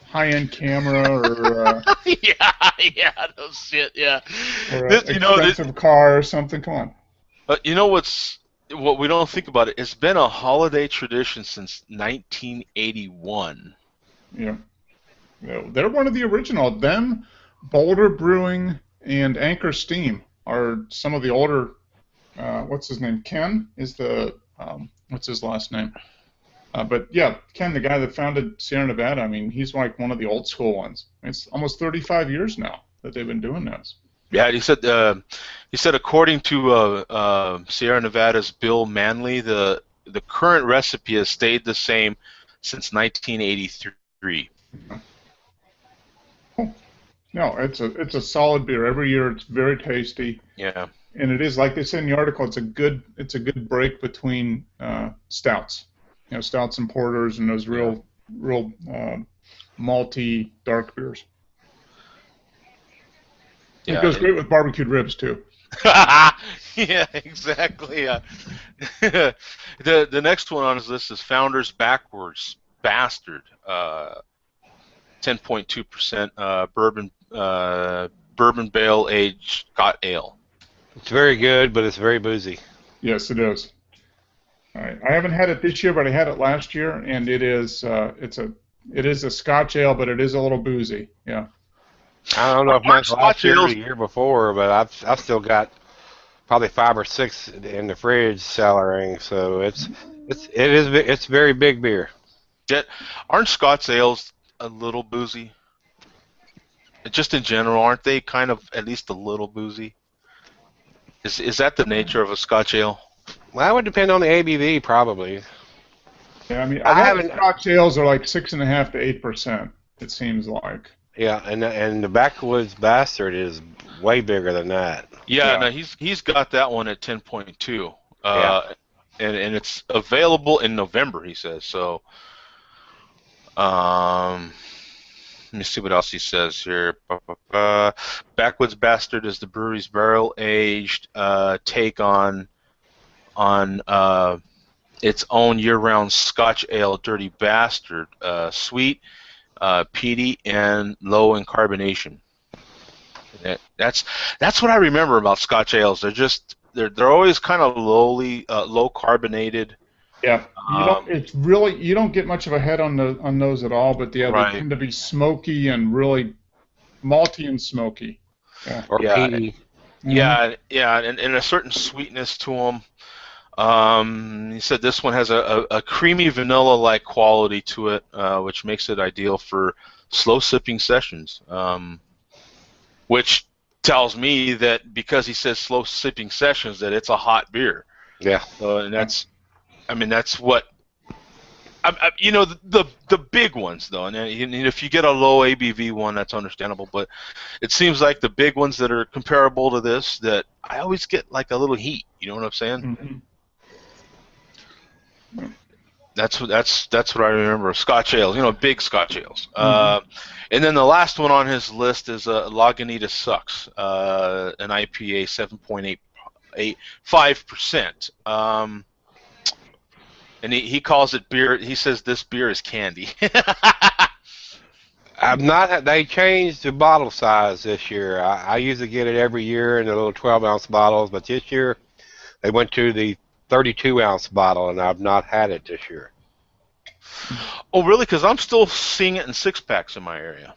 high-end camera or no shit, yeah. Or an expensive car or something? Come on. But what we don't think about it? It's been a holiday tradition since 1981. Yeah. They're one of the original. Them, Boulder Brewing, and Anchor Steam are some of the older. What's his name? Ken is the. What's his last name? But yeah, Ken, the guy that founded Sierra Nevada. I mean, he's like one of the old school ones. It's almost 35 years now that they've been doing this. Yeah, he said according to Sierra Nevada's Bill Manley, the current recipe has stayed the same since 1983. No, it's a solid beer. Every year, it's very tasty. Yeah. And it is, like they said in the article, it's a good break between stouts, stouts and porters and those real malty dark beers. Yeah, it goes great with barbecued ribs too. Yeah, exactly. The next one on his list is Founder's Backwards Bastard, 10.2% bourbon barrel aged Scotch ale. It's very good, but it's very boozy. Yes, it is. All right. I haven't had it this year, but I had it last year, and it is a Scotch ale, but it is a little boozy. Yeah. I don't know if mine's last year or the year before, but I've still got probably 5 or 6 in the fridge cellaring. So it's very big beer. Aren't Scots ales a little boozy? Just in general, aren't they kind of at least a little boozy? Is that the nature of a Scotch ale? Well, that would depend on the ABV probably. Yeah, I mean, a I lot of haven't. Scotch ales are like 6.5 to 8%. It seems like. Yeah, and the Backwoods Bastard is way bigger than that. Yeah, Yeah. no, he's got that one at 10.2, Yeah. and it's available in November. He says so. Let me see what else he says here. Backwoods Bastard is the brewery's barrel-aged take on its own year-round Scotch ale, Dirty Bastard, sweet, peaty, and low in carbonation. That's what I remember about Scotch ales. They're always kind of low carbonated. Yeah, you don't get much of a head on those at all, but yeah, they Right. tend to be smoky and really malty and smoky. Yeah. Or Yeah. peaty. Yeah, and a certain sweetness to them. He said this one has a creamy vanilla-like quality to it, which makes it ideal for slow sipping sessions. Which tells me that because he says slow sipping sessions, that it's a hot beer. Yeah. And that's what. The big ones though, and if you get a low ABV one, that's understandable. But it seems like the big ones that are comparable to this, that I always get like a little heat. You know what I'm saying? Mm-hmm. That's what I remember of Scotch ales. Big Scotch ales. And then the last one on his list is Lagunitas Sucks, an IPA, 7.85%. And he calls it beer. He says this beer is candy. I've not. They changed the bottle size this year. I usually get it every year in the little 12-ounce bottles, but this year they went to the 32-ounce bottle, and I've not had it this year. Oh, really? Because I'm still seeing it in 6-packs in my area.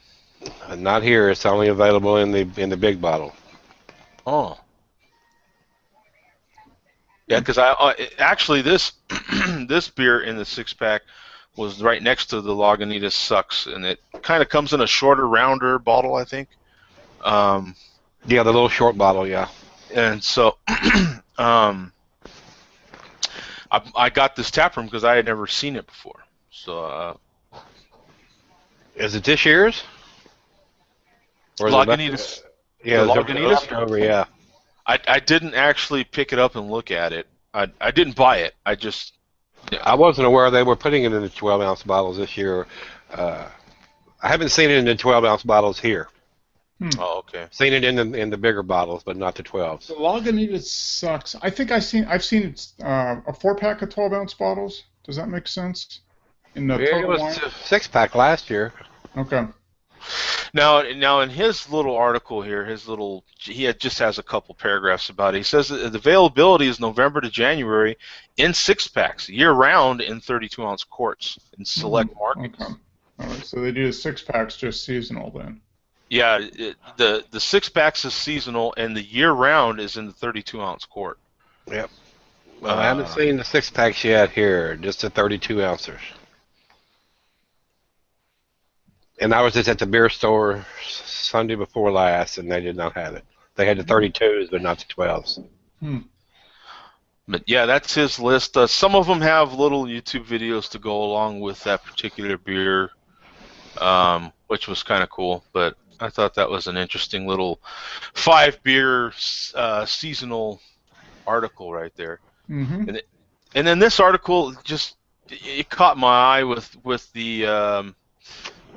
Not here. It's only available in the big bottle. Oh. Yeah, because actually this this beer in the 6-pack was right next to the Lagunitas Sucks, and it kind of comes in a shorter, rounder bottle, I think. Yeah, the little short bottle. Yeah. And so I got this tap room because I had never seen it before. So Is it this year's? Or Lagunitas. Yeah, the it's Lagunitas? over. Yeah. I didn't actually pick it up and look at it. I didn't buy it. I just. Yeah. I wasn't aware they were putting it in the 12-ounce bottles this year. I haven't seen it in the 12-ounce bottles here. Oh, okay. Seen it in the bigger bottles, but not the 12s. So Lagunitas Sucks. I think I've seen a 4-pack of 12-ounce bottles. Does that make sense? In the It total was line? a 6-pack last year. Okay. Now in his little article here, just has a couple paragraphs about it. He says that the availability is November to January in 6-packs, year-round in 32-ounce quarts in select markets. Okay. All right. So they do the 6-packs just seasonal then. Yeah, the 6-packs is seasonal, and the year-round is in the 32-ounce quart. Yep. Well, I haven't seen the 6-packs yet here, just the 32-ouncers. And I was just at the beer store Sunday before last, and they did not have it. They had the 32s, but not the 12s. But yeah, that's his list. Some of them have little YouTube videos to go along with that particular beer, which was kind of cool. But I thought that was an interesting little 5-beer seasonal article right there. Mm-hmm. And then this article it caught my eye with the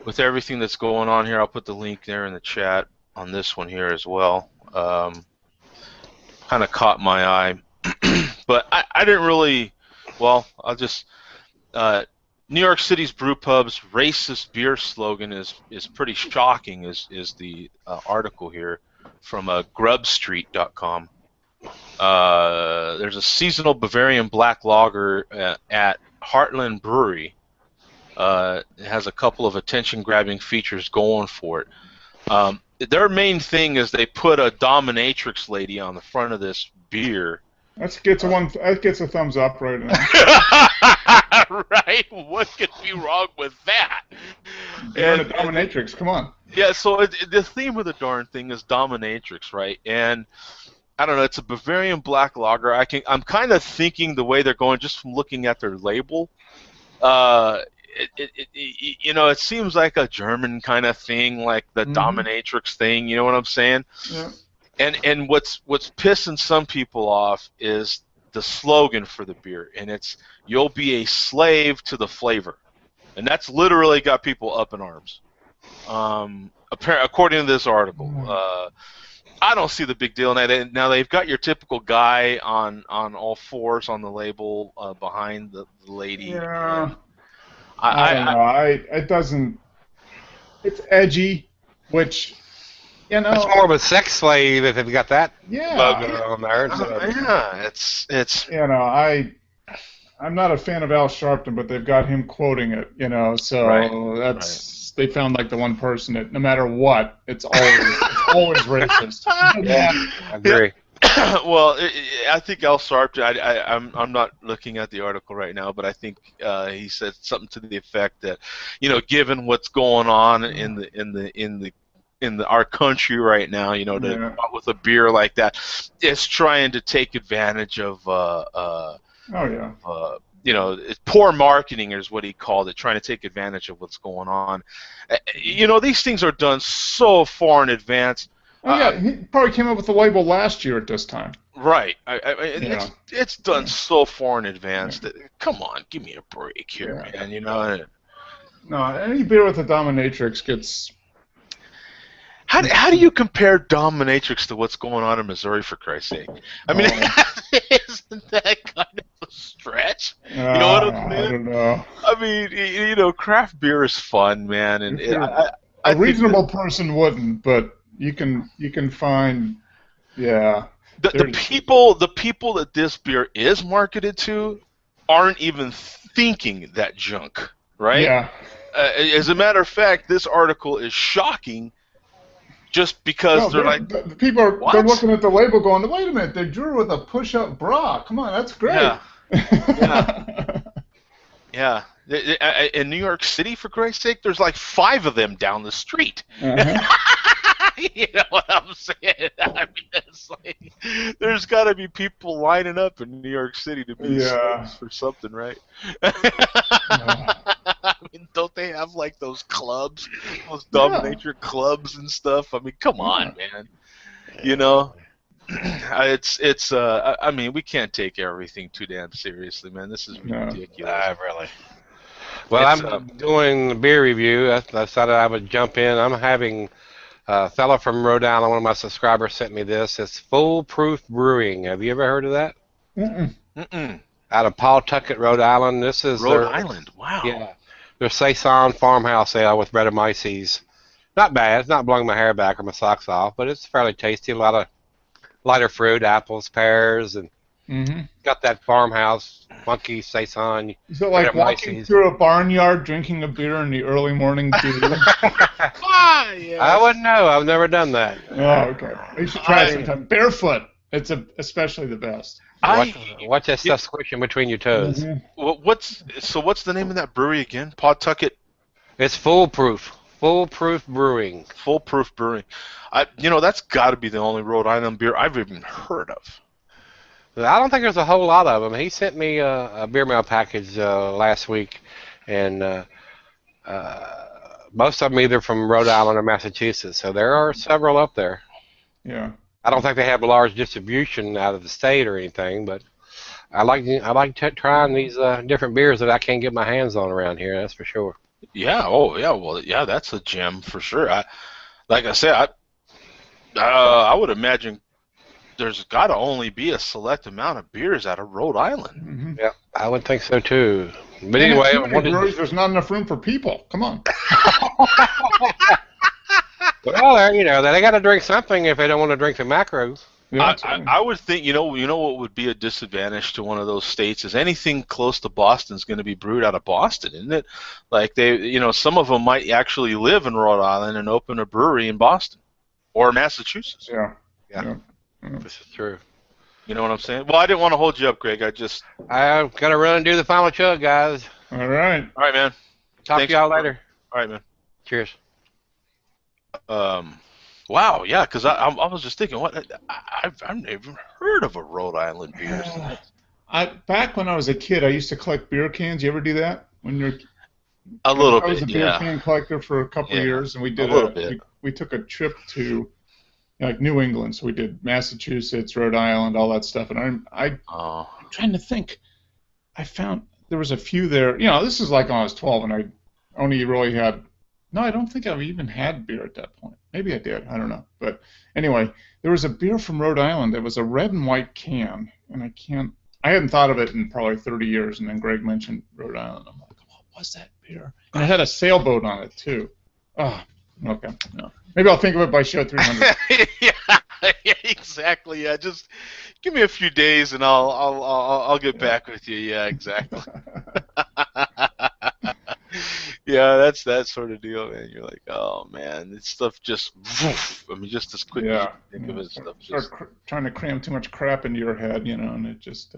with everything that's going on here. I'll put the link there in the chat on this one here as well. Kind of caught my eye, but I didn't really. Well, I'll just. New York City's brew pub's racist beer slogan is pretty shocking. Is the article here from grubstreet.com. There's a seasonal Bavarian black lager at Heartland Brewery. It has a couple of attention-grabbing features going for it. their main thing is they put a dominatrix lady on the front of this beer. That gets a thumbs up right now. Right? What could be wrong with that? You're a dominatrix. Come on. Yeah. So the theme of the darn thing is dominatrix, right? And I don't know. It's a Bavarian black lager. I'm kind of thinking the way they're going just from looking at their label. It seems like a German kind of thing, like the dominatrix thing. You know what I'm saying? Yeah. And what's pissing some people off is the slogan for the beer, and it's "You'll be a slave to the flavor," and that's literally got people up in arms. According to this article, I don't see the big deal in that. Now they've got your typical guy on all fours on the label behind the lady. Yeah. I don't know. It doesn't. It's edgy, which. It's more of a sex slave if they've got that logo on there. Yeah, it's. I'm not a fan of Al Sharpton, but they've got him quoting it. So that's they found like the one person that no matter what, it's always racist. Yeah, I agree. Well, I think Al Sharpton. I'm not looking at the article right now, but I think he said something to the effect that, given what's going on in our country right now, to come out with a beer like that, it's trying to take advantage of poor marketing is what he called it, trying to take advantage of what's going on. These things are done so far in advance. He probably came up with the label last year at this time. Right. It's done so far in advance that, come on, give me a break here, man. No, any beer with a dominatrix gets... How do you compare dominatrix to what's going on in Missouri, for Christ's sake? I mean, isn't that kind of a stretch? You know what I'm saying? I don't know. I mean, craft beer is fun, man, and a reasonable person wouldn't, but you can find, the people that this beer is marketed to aren't even thinking that junk, right? Yeah. As a matter of fact, this article is shocking. Just because the people they're looking at the label going, wait a minute, they drew with a push-up bra. Come on, that's great. Yeah. In New York City, for Christ's sake, there's like 5 of them down the street. You know what I'm saying? I mean, it's like, there's got to be people lining up in New York City to be slaves for something, right? I mean, don't they have like those clubs, those dominator clubs and stuff? I mean, come on, man. I mean, we can't take everything too damn seriously, man. This is ridiculous. Really. Well, I'm doing the beer review. I decided I would jump in. I'm having a fellow from Rhode Island, one of my subscribers, sent me this. It's Foolproof Brewing. Have you ever heard of that? Mm-mm. Out of Pawtucket, Rhode Island. This is Rhode Island. Wow. Yeah. Their Saison farmhouse ale with Brettanomyces. Not bad. It's not blowing my hair back or my socks off, but it's fairly tasty. A lot of lighter fruit, apples, pears, and got that farmhouse funky Saison. Is it like walking through a barnyard drinking a beer in the early morning dew? Yes. I wouldn't know. I've never done that. Oh, okay. You should try it sometime. Barefoot. It's especially the best. Watch that stuff squishing between your toes. What's the name of that brewery again? Pawtucket. It's Foolproof. Foolproof Brewing. Foolproof Brewing. That's got to be the only Rhode Island beer I've even heard of. I don't think there's a whole lot of them. He sent me a beer mail package last week, and most of them either from Rhode Island or Massachusetts. So there are several up there. Yeah. I don't think they have a large distribution out of the state or anything, but I like trying these different beers that I can't get my hands on around here. That's for sure. Yeah. Oh, yeah. Well, yeah. That's a gem for sure. Like I said, I would imagine there's got to only be a select amount of beers out of Rhode Island. Mm-hmm. Yeah, I would think so too. But anyway, there's not enough room for people. Come on. Well, they got to drink something if they don't want to drink the macros. Yeah, I would think, what would be a disadvantage to one of those states is anything close to Boston is going to be brewed out of Boston, isn't it? Like some of them might actually live in Rhode Island and open a brewery in Boston. or Massachusetts. Yeah. Yeah. Yeah. This is true. You know what I'm saying? Well, I didn't want to hold you up, Greg. I just. I've got to run and do the final chug, guys. All right. All right, man. Talk Thanks to y'all for- later. All right, man. Cheers. Wow, yeah, because I was just thinking, I've never heard of a Rhode Island beer. Back when I was a kid, I used to collect beer cans. You ever do that? When you're A little I was bit, a beer yeah. can collector for a couple of years, and we did A little bit. We took a trip to like New England, so we did Massachusetts, Rhode Island, all that stuff. And I'm trying to think. I found there was a few there. You know, this is like when I was 12, and I only really had. No, I don't think I've even had beer at that point. Maybe I did. I don't know. But anyway, there was a beer from Rhode Island. It was a red and white can, and I hadn't thought of it in probably 30 years. And then Greg mentioned Rhode Island. I'm like, what was that beer? And it had a sailboat on it too. Oh, okay. No. Maybe I'll think of it by show 300. Yeah, exactly. Yeah, just give me a few days and I'll get back with you. Yeah, exactly. Yeah, that's that sort of deal, man. You're like, oh man, this stuff just, I mean, just as quick as you think of it, stuff just. Trying to cram too much crap into your head, you know, and it just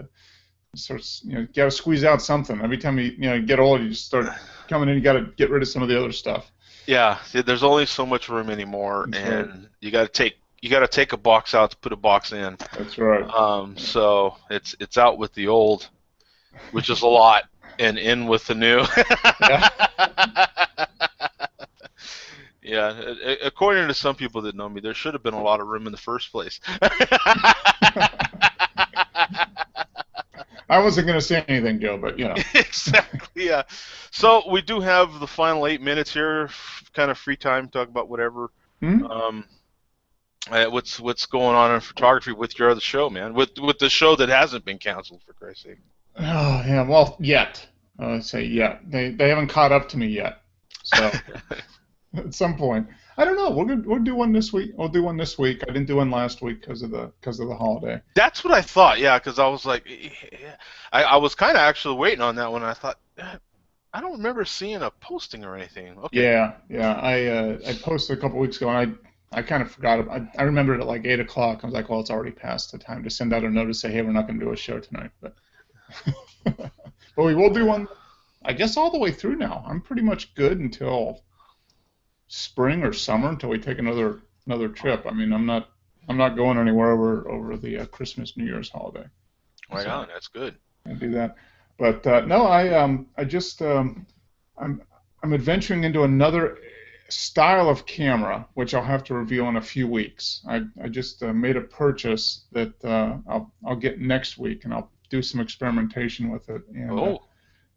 starts, you you got to squeeze out something. Every time you get old, you just start coming in. You got to get rid of some of the other stuff. Yeah, there's only so much room anymore, That's and right. you got to take a box out to put a box in. That's right. So it's out with the old, which is a lot, and in with the new. Yeah, according to some people that know me, there should have been a lot of room in the first place. I wasn't going to say anything, Joe, but Exactly, yeah. So we do have the final 8 minutes here, kind of free time, talk about whatever. Hmm? What's going on in photography with your other show, man? With the show that hasn't been canceled, for Christ's sake. Oh yeah, well, yet. I say yet. They haven't caught up to me yet. So at some point, I don't know. We'll do one this week. We'll do one this week. I didn't do one last week because of the holiday. That's what I thought. Yeah, because I was like, I was kind of actually waiting on that one. I thought, I don't remember seeing a posting or anything. Okay. Yeah. I posted a couple weeks ago, and I kind of forgot. I remembered at like 8 o'clock. I was like, well, it's already past the time to send out a notice, say, hey, we're not going to do a show tonight. But but we will do one, I guess, all the way through now. I'm pretty much good until spring or summer until we take another trip. I mean, I'm not going anywhere over the Christmas New Year's holiday. Right on. That's good. I'll do that. But no, I'm adventuring into another style of camera, which I'll have to reveal in a few weeks. I just made a purchase that I'll get next week, and I'll do some experimentation with it, and I'm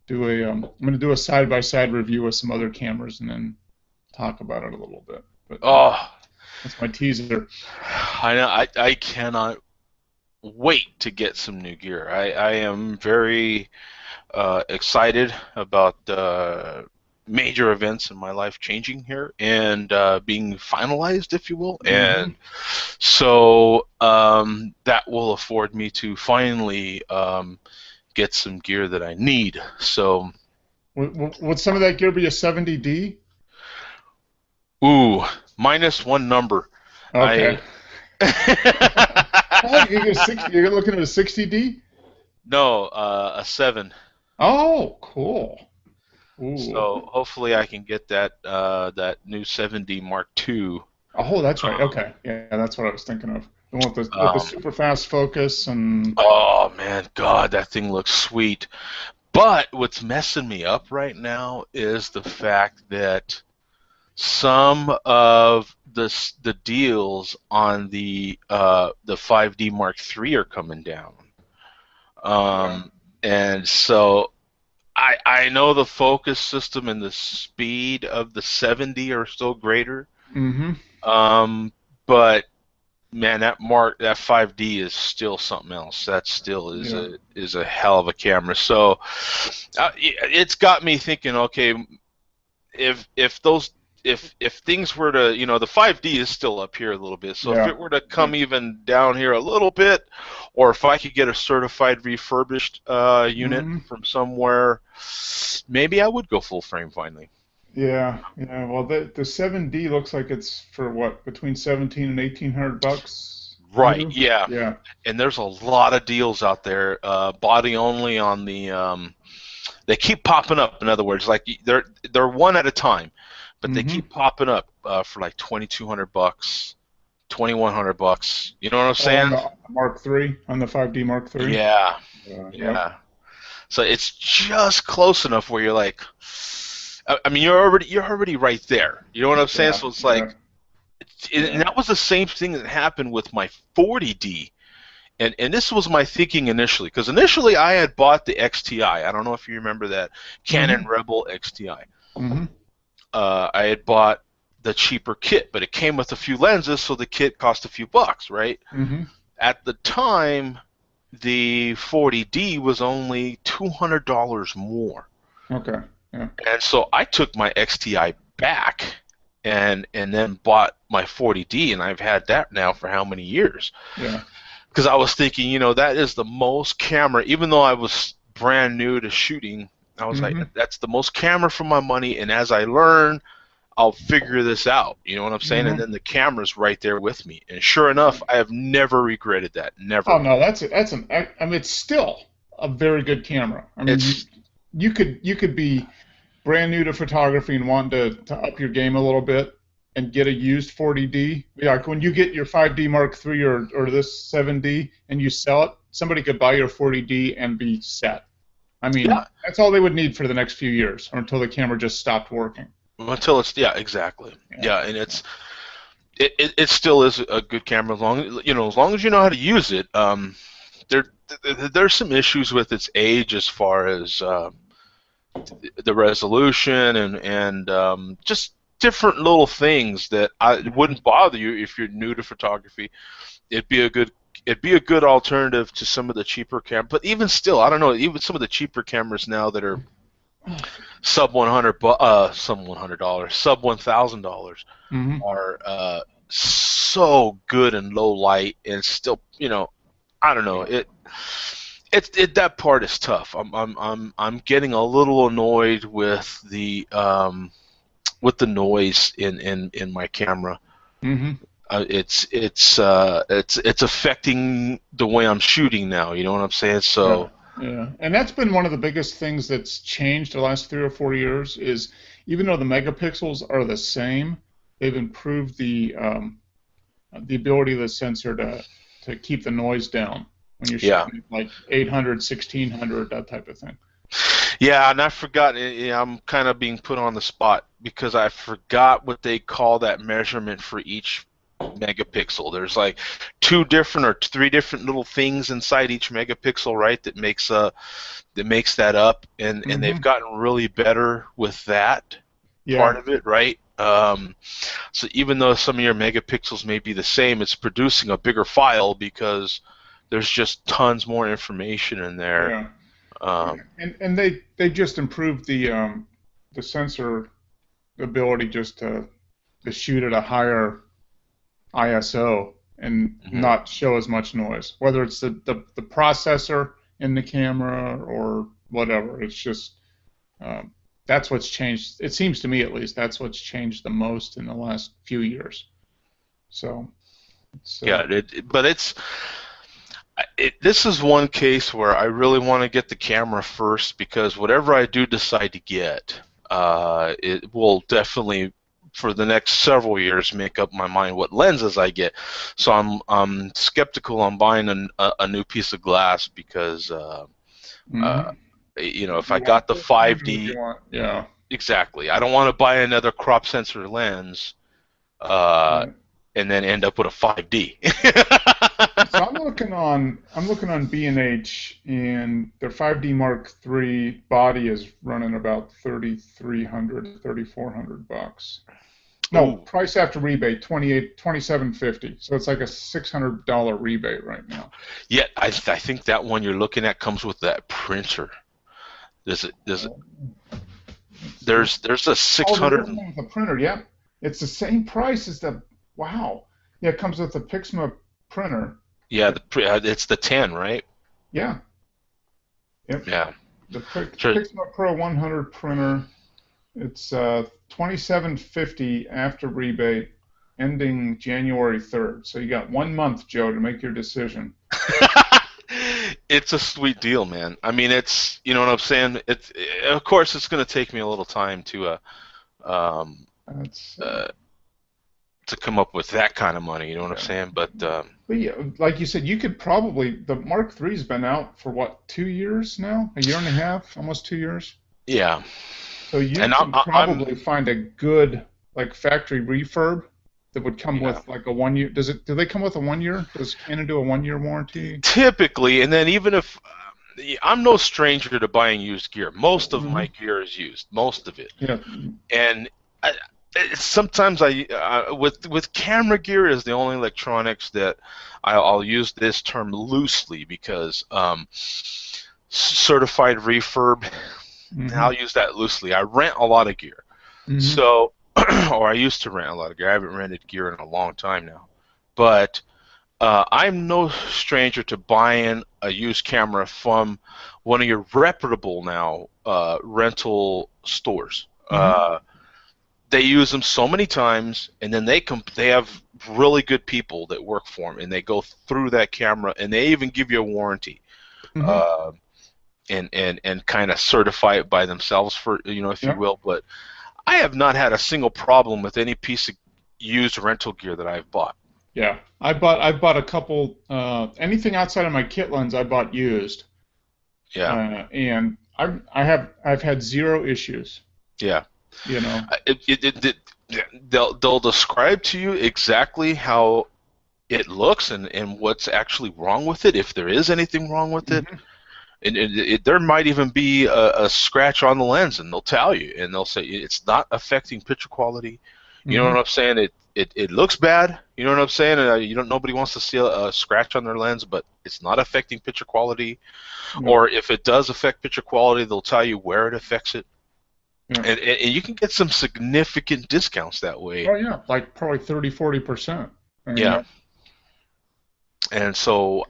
going to do a side-by-side review with some other cameras, and then talk about it a little bit. But that's my teaser. I know. I cannot wait to get some new gear. I am very excited about major events in my life changing here and being finalized, if you will. Mm-hmm. And so that will afford me to finally get some gear that I need. So would some of that gear be a 70D? Ooh, minus one number. Okay. You're looking at a 60D? No, a 7. Oh, cool. Ooh. So hopefully I can get that that new 7D Mark II. Oh, that's right. Okay, yeah, that's what I was thinking of. The one with the super fast focus and. Oh man, God, that thing looks sweet. But what's messing me up right now is the fact that some of the deals on the 5D Mark III are coming down. And so I know the focus system and the speed of the 70 are still greater. Mm-hmm. But man, that 5D is still something else. That still is a hell of a camera. So it's got me thinking. Okay, if things were to, the 5D is still up here a little bit. So if it were to come even down here a little bit, or if I could get a certified refurbished unit from somewhere, maybe I would go full frame finally. Yeah, yeah. Well, the 7D looks like it's for what, between 17 and 1800 bucks Right. new? Yeah. Yeah. And there's a lot of deals out there. Body only on the. They keep popping up. In other words, like they're one at a time, but they Mm-hmm. keep popping up for like 2,200 bucks, 2,100 bucks. You know what I'm Oh, on saying? the Mark III, on the 5D Mark III. Yeah. Yep. Yeah. So it's just close enough where you're like, I mean, you're already right there. You know what I'm saying? Yeah. So it's Yeah. like, and Yeah. that was the same thing that happened with my 40D. And this was my thinking initially, because initially I had bought the XTI. I don't know if you remember that Canon Mm-hmm. Rebel XTI. Mm-hmm. I had bought the cheaper kit, but it came with a few lenses, so the kit cost a few bucks, right? Mm-hmm. At the time, the 40D was only $200 more. Okay. Yeah. And so I took my XTI back and then bought my 40D, and I've had that now for how many years? Yeah. Because I was thinking, that is the most camera, even though I was brand new to shooting, I was like, Mm-hmm. that's the most camera for my money, and as I learn, I'll figure this out. You know what I'm saying? And Mm-hmm. then the camera's right there with me. And sure enough, I have never regretted that. Oh Never. no, I mean, it's still a very good camera. I mean, you It's you could be brand new to photography and want to up your game a little bit and get a used 40D. Like when you get your 5D Mark III or this 7D and you sell it, somebody could buy your 40D and be set. I mean, yeah. that's all they would need for the next few years or until the camera just stopped working. Until it's exactly. Yeah. Yeah, and it still is a good camera as long as you know how to use it. There there's some issues with its age as far as the resolution and just different little things that wouldn't bother you if you're new to photography. It'd be a good alternative to some of the cheaper cameras. But even still, I don't know. Even some of the cheaper cameras now that are sub $100, sub $1,000 Mm-hmm. are so good in low light and still, I don't know. That part is tough. I'm getting a little annoyed with the noise in my camera. Mm-hmm. It's affecting the way I'm shooting now. You know what I'm saying? Yeah, So yeah, and that's been one of the biggest things that's changed the last 3 or 4 years. Is even though the megapixels are the same, they've improved the ability of the sensor to keep the noise down when you're yeah, shooting like 800, 1600, that type of thing. yeah, and I forgot. I'm kind of being put on the spot because I forgot what they call that measurement for each megapixel. There's like two different or three different little things inside each megapixel, right? That makes that up, and Mm-hmm. they've gotten really better with that part Yeah, of it, right? So even though some of your megapixels may be the same, it's producing a bigger file because there's just tons more information in there. yeah, yeah. Um, And they just improved the sensor ability just to shoot at a higher ISO and mhm. not show as much noise. Whether it's the processor in the camera or whatever, it's just um, that's what's changed. It seems to me, at least, that's what's changed the most in the last few years. So, it's Yeah, but this is one case where I really want to get the camera first because whatever I do decide to get, it will definitely for the next several years make up my mind what lenses I get. So I'm skeptical on buying a new piece of glass because uh, mhm. if I You want got the full frame or you 5D, want, yeah. exactly, I don't want to buy another crop sensor lens uh, Yeah. and then end up with a 5D. So I'm looking on B&H, and their 5D Mark III body is running about 3,300, 3,400 bucks. No, Ooh. price after rebate, 2750. So it's like a $600 rebate right now. Yeah, I think that one you're looking at comes with that printer. Uh, let's see. There's a Oh, there 600 is one with a printer. Yeah, it's the same price as the. Wow. Yeah, it comes with the Pixma printer. yeah, it's the 10, right? Yeah. Yep. Yeah. The Sure. Pixma Pro 100 printer. It's $27.50 after rebate, ending January 3rd. So you got 1 month, Joe, to make your decision. It's a sweet deal, man. I mean, it's, you know what I'm saying? It's, of course, it's going to take me a little time um, That's to come up with that kind of money. You know what I'm saying? But yeah, like you said, you could probably, the Mark III's been out for what, 2 years now? A year and a half? Almost 2 years? yeah. So you And can probably find a good like factory refurb that would come with like a 1 year. Do they come with a 1 year? Does Canon do a 1 year warranty? Typically, and then even if I'm no stranger to buying used gear. Most of my gear is used, most of it. Yeah. And sometimes with camera gear is the only electronics that I'll use this term loosely because certified refurb. I'll use that loosely. I rent a lot of gear, so or I used to rent a lot of gear. I haven't rented gear in a long time now, but I'm no stranger to buying a used camera from one of your reputable now rental stores. They use them so many times, and then they have really good people that work for them, and they go through that camera, and they even give you a warranty, and kind of certify it by themselves, for if you will. But I have not had a single problem with any piece of used rental gear that I've bought. Yeah, I've bought a couple. Anything outside of my kit lens, I bought used. Yeah. And I've had zero issues. Yeah. You know. They'll describe to you exactly how it looks and what's actually wrong with it, if there is anything wrong with it. And there might even be a scratch on the lens, and they'll tell you, and they'll say it's not affecting picture quality. You know what I'm saying? It looks bad. You know what I'm saying? Nobody wants to see a scratch on their lens, but it's not affecting picture quality. Or if it does affect picture quality, they'll tell you where it affects it. And you can get some significant discounts that way. Oh yeah, like probably 30-40%. Yeah. And so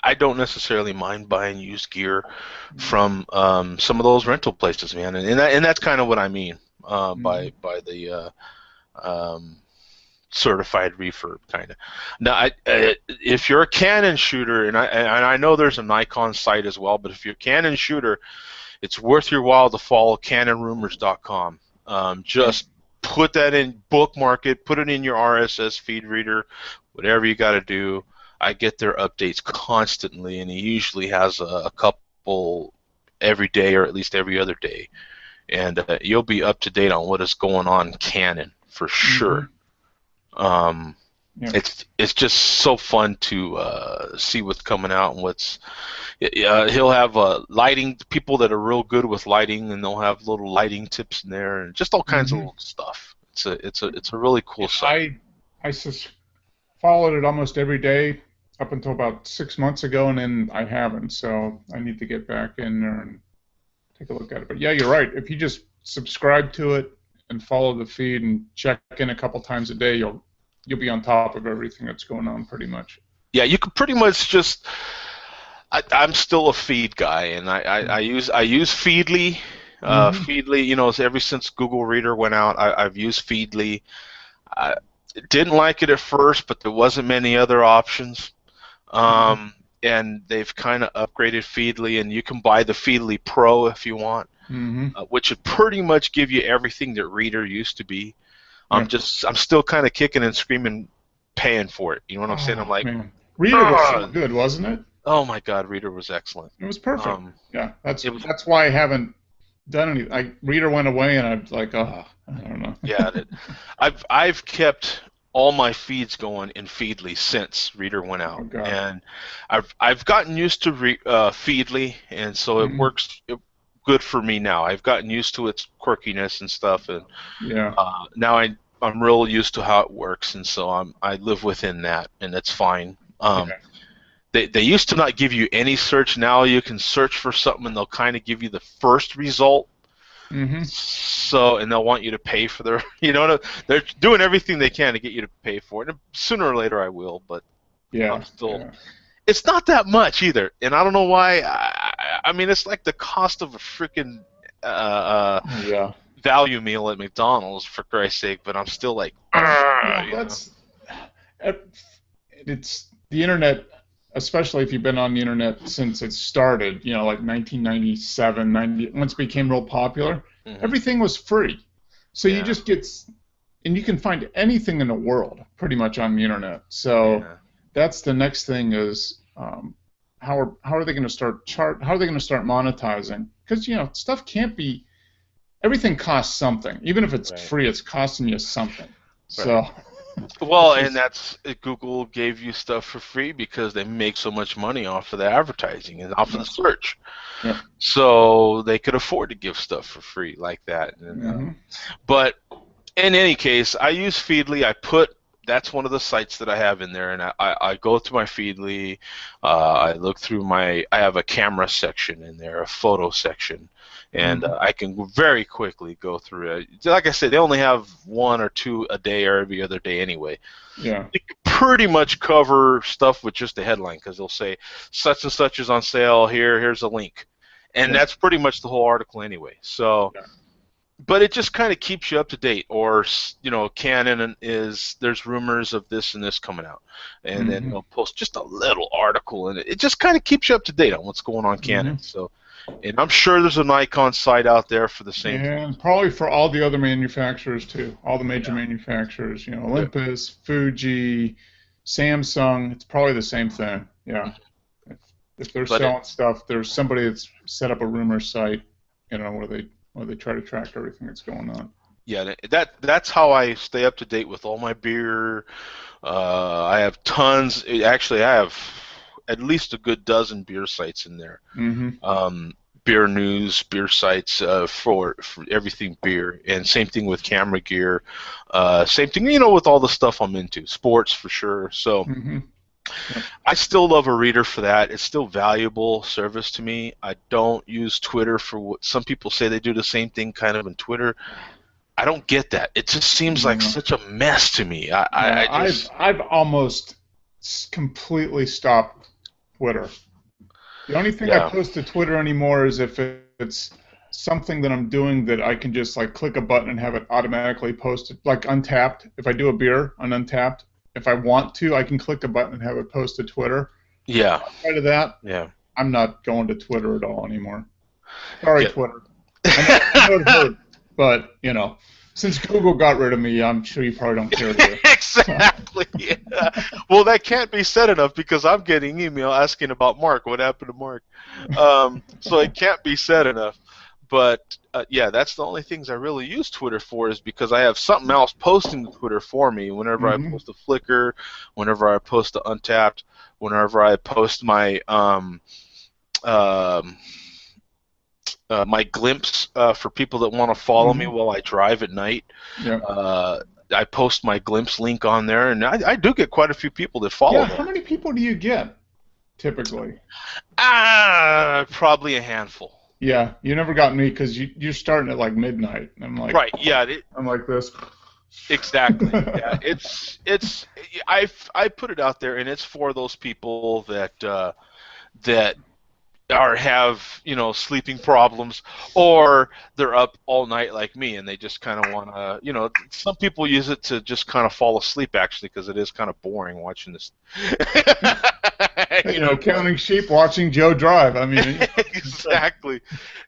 I don't necessarily mind buying used gear from some of those rental places, man. And that's kind of what I mean by the certified refurb kind of. Now, if you're a Canon shooter, and I know there's a Nikon site as well, but if you're a Canon shooter, it's worth your while to follow CanonRumors.com. Just put that in, bookmark it, put it in your RSS feed reader, whatever you got to do. I get their updates constantly, and he usually has a couple every day or at least every other day. And you'll be up to date on what is going on in Canon for sure. It's just so fun to see what's coming out and what's. He'll have lighting people that are real good with lighting, and they'll have little lighting tips in there, and just all kinds of little stuff. It's a really cool site. I followed it almost every day up until about 6 months ago, and then I haven't. So I need to get back in there and take a look at it. But yeah, you're right. If you just subscribe to it and follow the feed and check in a couple times a day, you'll be on top of everything that's going on pretty much. Yeah, you can pretty much just. I'm still a feed guy, and I use Feedly. Feedly, ever since Google Reader went out, I've used Feedly. I didn't like it at first, but there wasn't many other options. And they've kind of upgraded Feedly, and you can buy the Feedly Pro if you want, which would pretty much give you everything that Reader used to be. I'm still kind of kicking and screaming, paying for it. You know what I'm saying? I'm like, Reader was so good, wasn't it? Oh my God, Reader was excellent. It was perfect. That's why I haven't done any. Reader went away, and I'm like, I don't know. Yeah, I've kept all my feeds going in Feedly since Reader went out, and I've gotten used to Feedly, and so it works good for me now. I've gotten used to its quirkiness and stuff, and now I'm real used to how it works, and so I live within that, and that's fine. They used to not give you any search. Now you can search for something, and they'll kind of give you the first result. So, and they'll want you to pay for their, they're doing everything they can to get you to pay for it. And sooner or later I will, but I'm still. It's not that much either, and I don't know why. I mean, it's like the cost of a freaking value meal at McDonald's, for Christ's sake, but I'm still like, Yeah, you know. it's the internet, especially if you've been on the internet since it started, like 1997, 90, once it became real popular, everything was free. So you just get, and you can find anything in the world pretty much on the internet. So that's the next thing is, how are they going to start how are they going to start monetizing? Because stuff can't be, everything costs something. Even if it's free, it's costing you something. So. Well, and that's Google gave you stuff for free because they make so much money off of the advertising and off of the search. Yeah. So they could afford to give stuff for free like that. But in any case, I use Feedly. That's one of the sites that I have in there, and I go through my Feedly. I look through I have a camera section in there, a photo section, and I can very quickly go through it. Like I said, they only have 1 or 2 a day or every other day anyway. Yeah. You can pretty much cover stuff with just a headline because they'll say such and such is on sale. Here's a link, and that's pretty much the whole article anyway. So. Yeah. But it just kind of keeps you up to date, or Canon there's rumors of this and this coming out, and then they'll post just a little article, and it just kind of keeps you up to date on what's going on Canon. So, and I'm sure there's an Nikon site out there for the same. Yeah, and probably for all the other manufacturers too, all the major manufacturers, Olympus, Fuji, Samsung. It's probably the same thing. Yeah, if they're selling stuff, there's somebody that's set up a rumor site, where they try to track everything that's going on. Yeah, that's how I stay up to date with all my beer. I have tons. Actually, I have at least a good dozen beer sites in there. Beer news, beer sites for everything beer, and same thing with camera gear. Same thing, with all the stuff I'm into. Sports for sure. So. I still love a reader for that. It's still valuable service to me. I don't use Twitter for what some people say they do the same thing kind of in Twitter. I don't get that. It just seems like such a mess to me. I've almost completely stopped Twitter. The only thing I post to Twitter anymore is if it's something that I'm doing that I can just click a button and have it automatically posted, like Untapped. If I do a beer on Untapped, if I want to, I can click a button and have it post to Twitter. Yeah. Outside of that, I'm not going to Twitter at all anymore. Sorry, Twitter. I know it hurt, but, since Google got rid of me, I'm sure you probably don't care to. Exactly. Yeah. Well, that can't be said enough because I'm getting email asking about Mark. What happened to Mark? So it can't be said enough. But, that's the only things I really use Twitter for is because I have something else posting to Twitter for me whenever I post a Flickr, whenever I post a Untapped, whenever I post my my glimpse for people that want to follow me while I drive at night. I post my glimpse link on there, and I do get quite a few people that follow me. How many people do you get, typically? Probably a handful. Yeah, you never got me because you're starting at midnight. And I'm like, right, yeah. I'm like this. Exactly. Yeah, I put it out there, and it's for those people that have sleeping problems, or they're up all night like me, and they just kind of want to some people use it to just kind of fall asleep actually because it is kind of boring watching this. Counting sheep, watching Joe drive. I mean, exactly.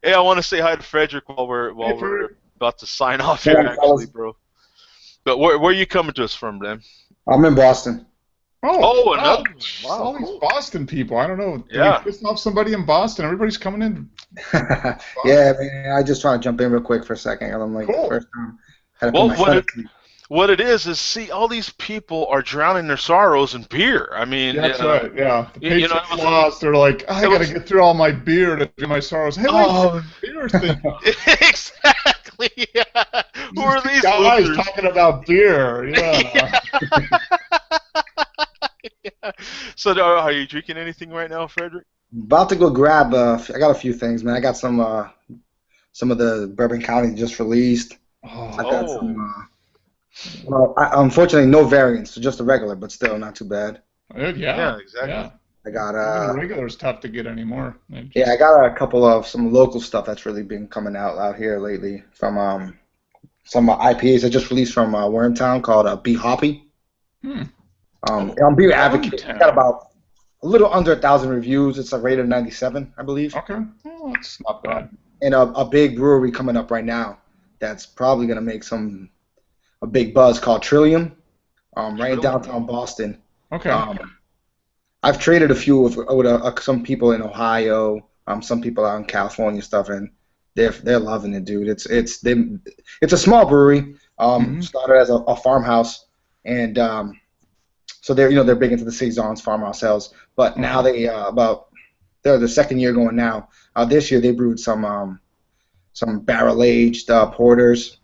Hey, I want to say hi to Frederick while we're about to sign off here, actually, bro. But where are you coming to us from, Dan? I'm in Boston. Oh, another one. Wow, all these Boston people. I don't know. Yeah. Pissing off somebody in Boston. Everybody's coming in. Yeah, man, I just want to jump in real quick for a second. I'm like, cool. First time. Had to put my son to sleep. What it is, see, all these people are drowning their sorrows in beer. I mean, that's right. Yeah, the Patriots lost. They're like, I got to get through all my beer to do my sorrows. Hey, beer thing. Exactly. Yeah. Who are these guys losers? talking about beer? Yeah. Yeah. So, are you drinking anything right now, Frederick? About to go grab. I got a few things, man. I got some of the Bourbon County just released. I got some. Unfortunately, no variants, so just a regular, but still not too bad. Yeah, exactly. Yeah. I got regular is tough to get anymore. Yeah, I got a couple of some local stuff that's really been coming out here lately from some IPAs that just released from Wormtown called Be Hoppy. Hmm. I'm Beer Advocate. It's Wormtown. got about a little under 1,000 reviews. It's a rated of 97, I believe. Okay. Well, that's not bad. And a big brewery coming up right now that's probably going to make a big buzz called Trillium, right in downtown Boston. Okay. I've traded a few with some people in Ohio, some people out in California stuff, and they're loving it, dude. It's a small brewery, started as a farmhouse, and so they're big into the saisons, farmhouse ales. But now they're the second year going now. This year they brewed some barrel aged porters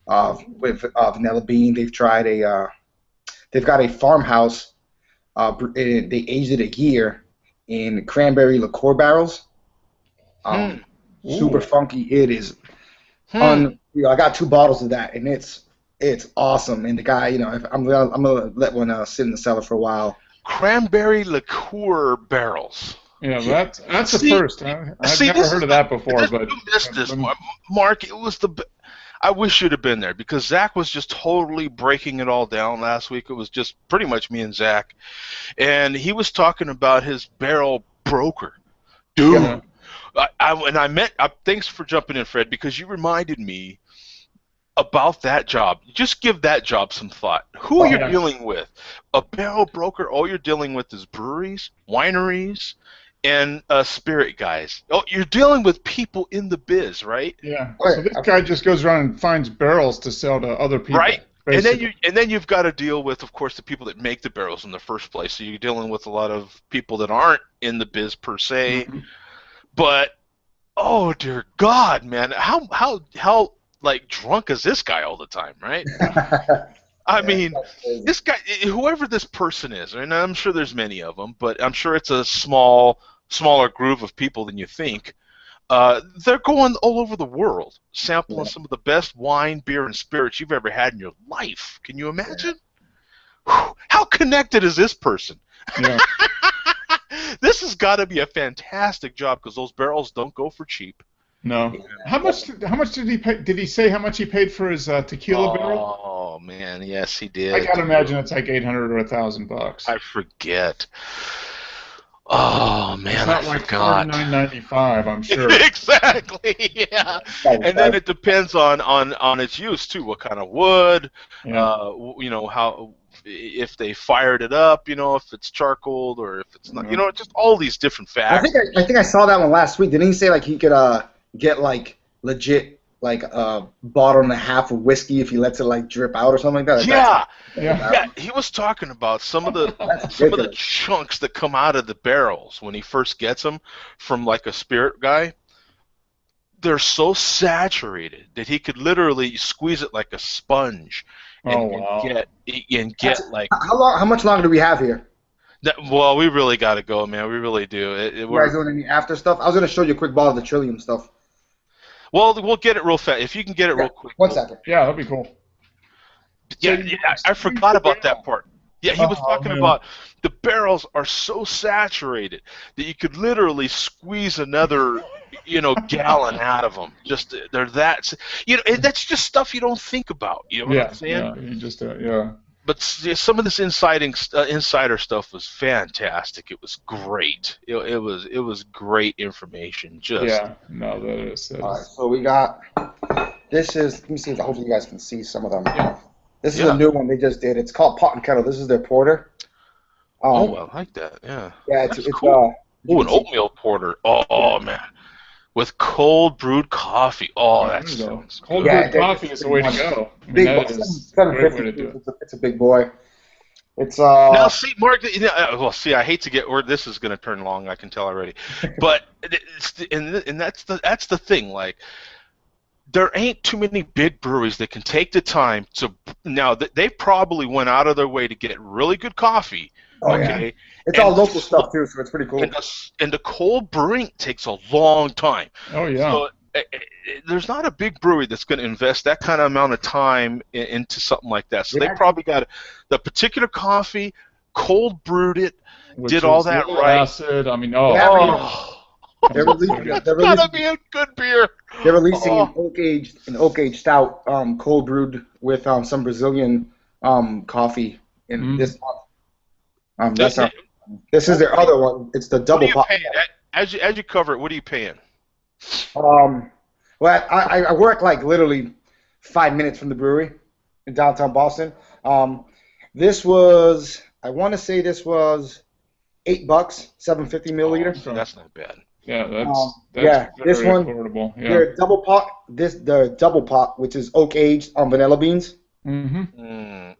with vanilla bean. They've tried they've got a farmhouse. They aged it a year in cranberry liqueur barrels. Super funky. It is unreal. I got 2 bottles of that, and it's awesome. And the guy, I'm gonna let one sit in the cellar for a while. Cranberry liqueur barrels. Yeah, that's the first. I've never heard of that before. But you missed this, Mark. It was I wish you'd have been there because Zach was just totally breaking it all down last week. It was just pretty much me and Zach, and he was talking about his barrel broker, dude. Yeah. Thanks for jumping in, Fred, because you reminded me about that job. Just give that job some thought. Who you're dealing with? A barrel broker. All you're dealing with is breweries, wineries, and spirit guys. Oh, you're dealing with people in the biz, right? Yeah. So this guy just goes around and finds barrels to sell to other people. Right. Basically. And then you've got to deal with, of course, the people that make the barrels in the first place. So you're dealing with a lot of people that aren't in the biz per se. But oh dear God, man, how like drunk is this guy all the time, right? I mean, this guy, whoever this person is, and I'm sure there's many of them, but I'm sure it's a smaller group of people than you think. They're going all over the world, sampling some of the best wine, beer, and spirits you've ever had in your life. Can you imagine? How connected is this person? Yeah. This has got to be a fantastic job because those barrels don't go for cheap. No. How much did he pay? Did he say how much he paid for his tequila barrel? Oh man, yes he did. I gotta imagine it's like $800 or $1,000. I forget. Oh man, it's not I like forgot. $49.95, I'm sure. Exactly. Yeah. And then it depends on its use too. What kind of wood? Yeah. How if they fired it up. If it's charcoal or if it's not. Just all these different factors. I think I saw that one last week. Didn't he say like he could get like legit like a bottle and a half of whiskey if he lets it like drip out or something like that? Yeah. He was talking about some of the chunks that come out of the barrels when he first gets them from like a spirit guy. They're so saturated that he could literally squeeze it like a sponge and get like. How much longer do we have here? Well, we really got to go, man. We really do. You guys doing any after stuff? I was going to show you a quick bottle of the Trillium stuff. Well, we'll get it real fast. If you can get it real quick. 1 second. Yeah, that'd be cool. Yeah, I forgot about that part. Yeah, he was talking about the barrels are so saturated that you could literally squeeze another, gallon out of them. Just they're that, and that's just stuff you don't think about. You know what I'm saying? Yeah, you just But some of this insider stuff was fantastic. It was great. It was great information. That is. All right, so we got. This is. Let me see if hopefully you guys can see some of them. Yeah. This is a new one they just did. It's called Pot and Kettle. This is their porter. I like that. Yeah. Yeah, it's cool. An oatmeal porter. Oh man, with cold brewed coffee. Oh, that's cold brewed coffee is the way to go. Big boy. It's a big boy. It's now see, Mark. I hate to get where this is going to turn long. I can tell already, but that's the thing. Like, there ain't too many big breweries that can take the time to. Now they probably went out of their way to get really good coffee. Okay. Yeah. It's all local stuff too, so it's pretty cool. And the cold brewing takes a long time. Oh yeah. So there's not a big brewery that's going to invest that kind of amount of time into something like that. So they probably got the particular coffee, cold brewed it, did all that right. Acid. I mean, They're gotta be a good beer. They're releasing an oak aged stout, cold brewed with some Brazilian coffee in this month. This is their other one. It's the double pop. As you cover it, what are you paying? Well, I work like literally 5 minutes from the brewery in downtown Boston. This was, I want to say this was $8, 750 milliliter. So that's not bad. Yeah, that's very this one, affordable. Yeah. They're double pop. The double pop, which is oak aged on vanilla beans. I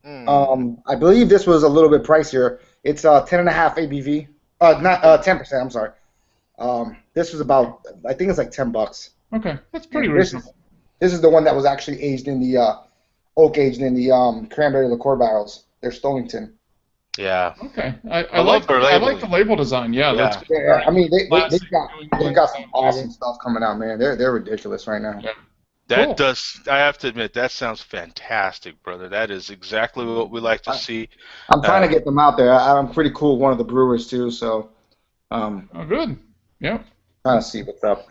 believe this was a little bit pricier. It's 10.5 ABV. Not 10%. I'm sorry. This was about, I think it's like $10. Okay, that's pretty reasonable. This is the one that was actually aged in the oak aged in the cranberry liqueur barrels. They're Stonington. Yeah. Okay. I like the label design. Yeah. That's good. Yeah. I mean, they've got some awesome stuff coming out, man. They're ridiculous right now. Yeah. That does. I have to admit, that sounds fantastic, brother. That is exactly what we like to see. I'm trying to get them out there. I'm pretty cool with one of the brewers too, so. Oh, good. Yeah. Trying to see what's up.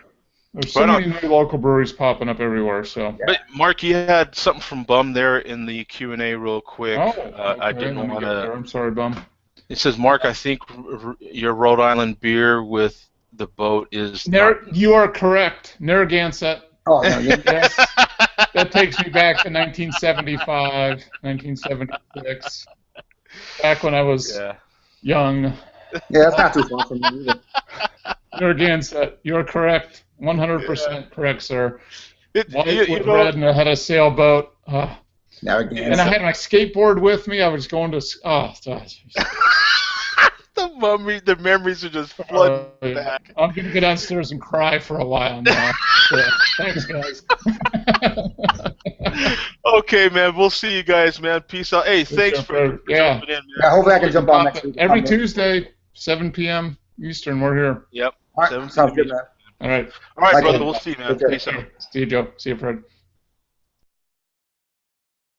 There's so many new local breweries popping up everywhere. So. But Mark, you had something from Bum there in the Q&A real quick. Oh, okay. I didn't want to. I'm sorry, Bum. It says, Mark, I think your Rhode Island beer with the boat is. You are correct. Narragansett. Oh, no, yes. That takes me back to 1975, 1976. Back when I was young. Yeah, that's not too far from me either. Narragansett, you're correct. 100% correct, sir. White with know, red, and I had a sailboat. Narragansett. And I had my skateboard with me. I was going to. The memories are just flooding back. I'm going to go downstairs and cry for a while now. Thanks, guys. Okay, man. We'll see you guys, man. Peace out. Hey, thanks for jumping in, man. Yeah, hopefully I can jump on next week. Every Tuesday, 7 p.m. Eastern, we're here. Yep. All right, sounds good, man. All right. All right, brother. We'll see you, man. Peace out. See you, Joe. See you, Fred.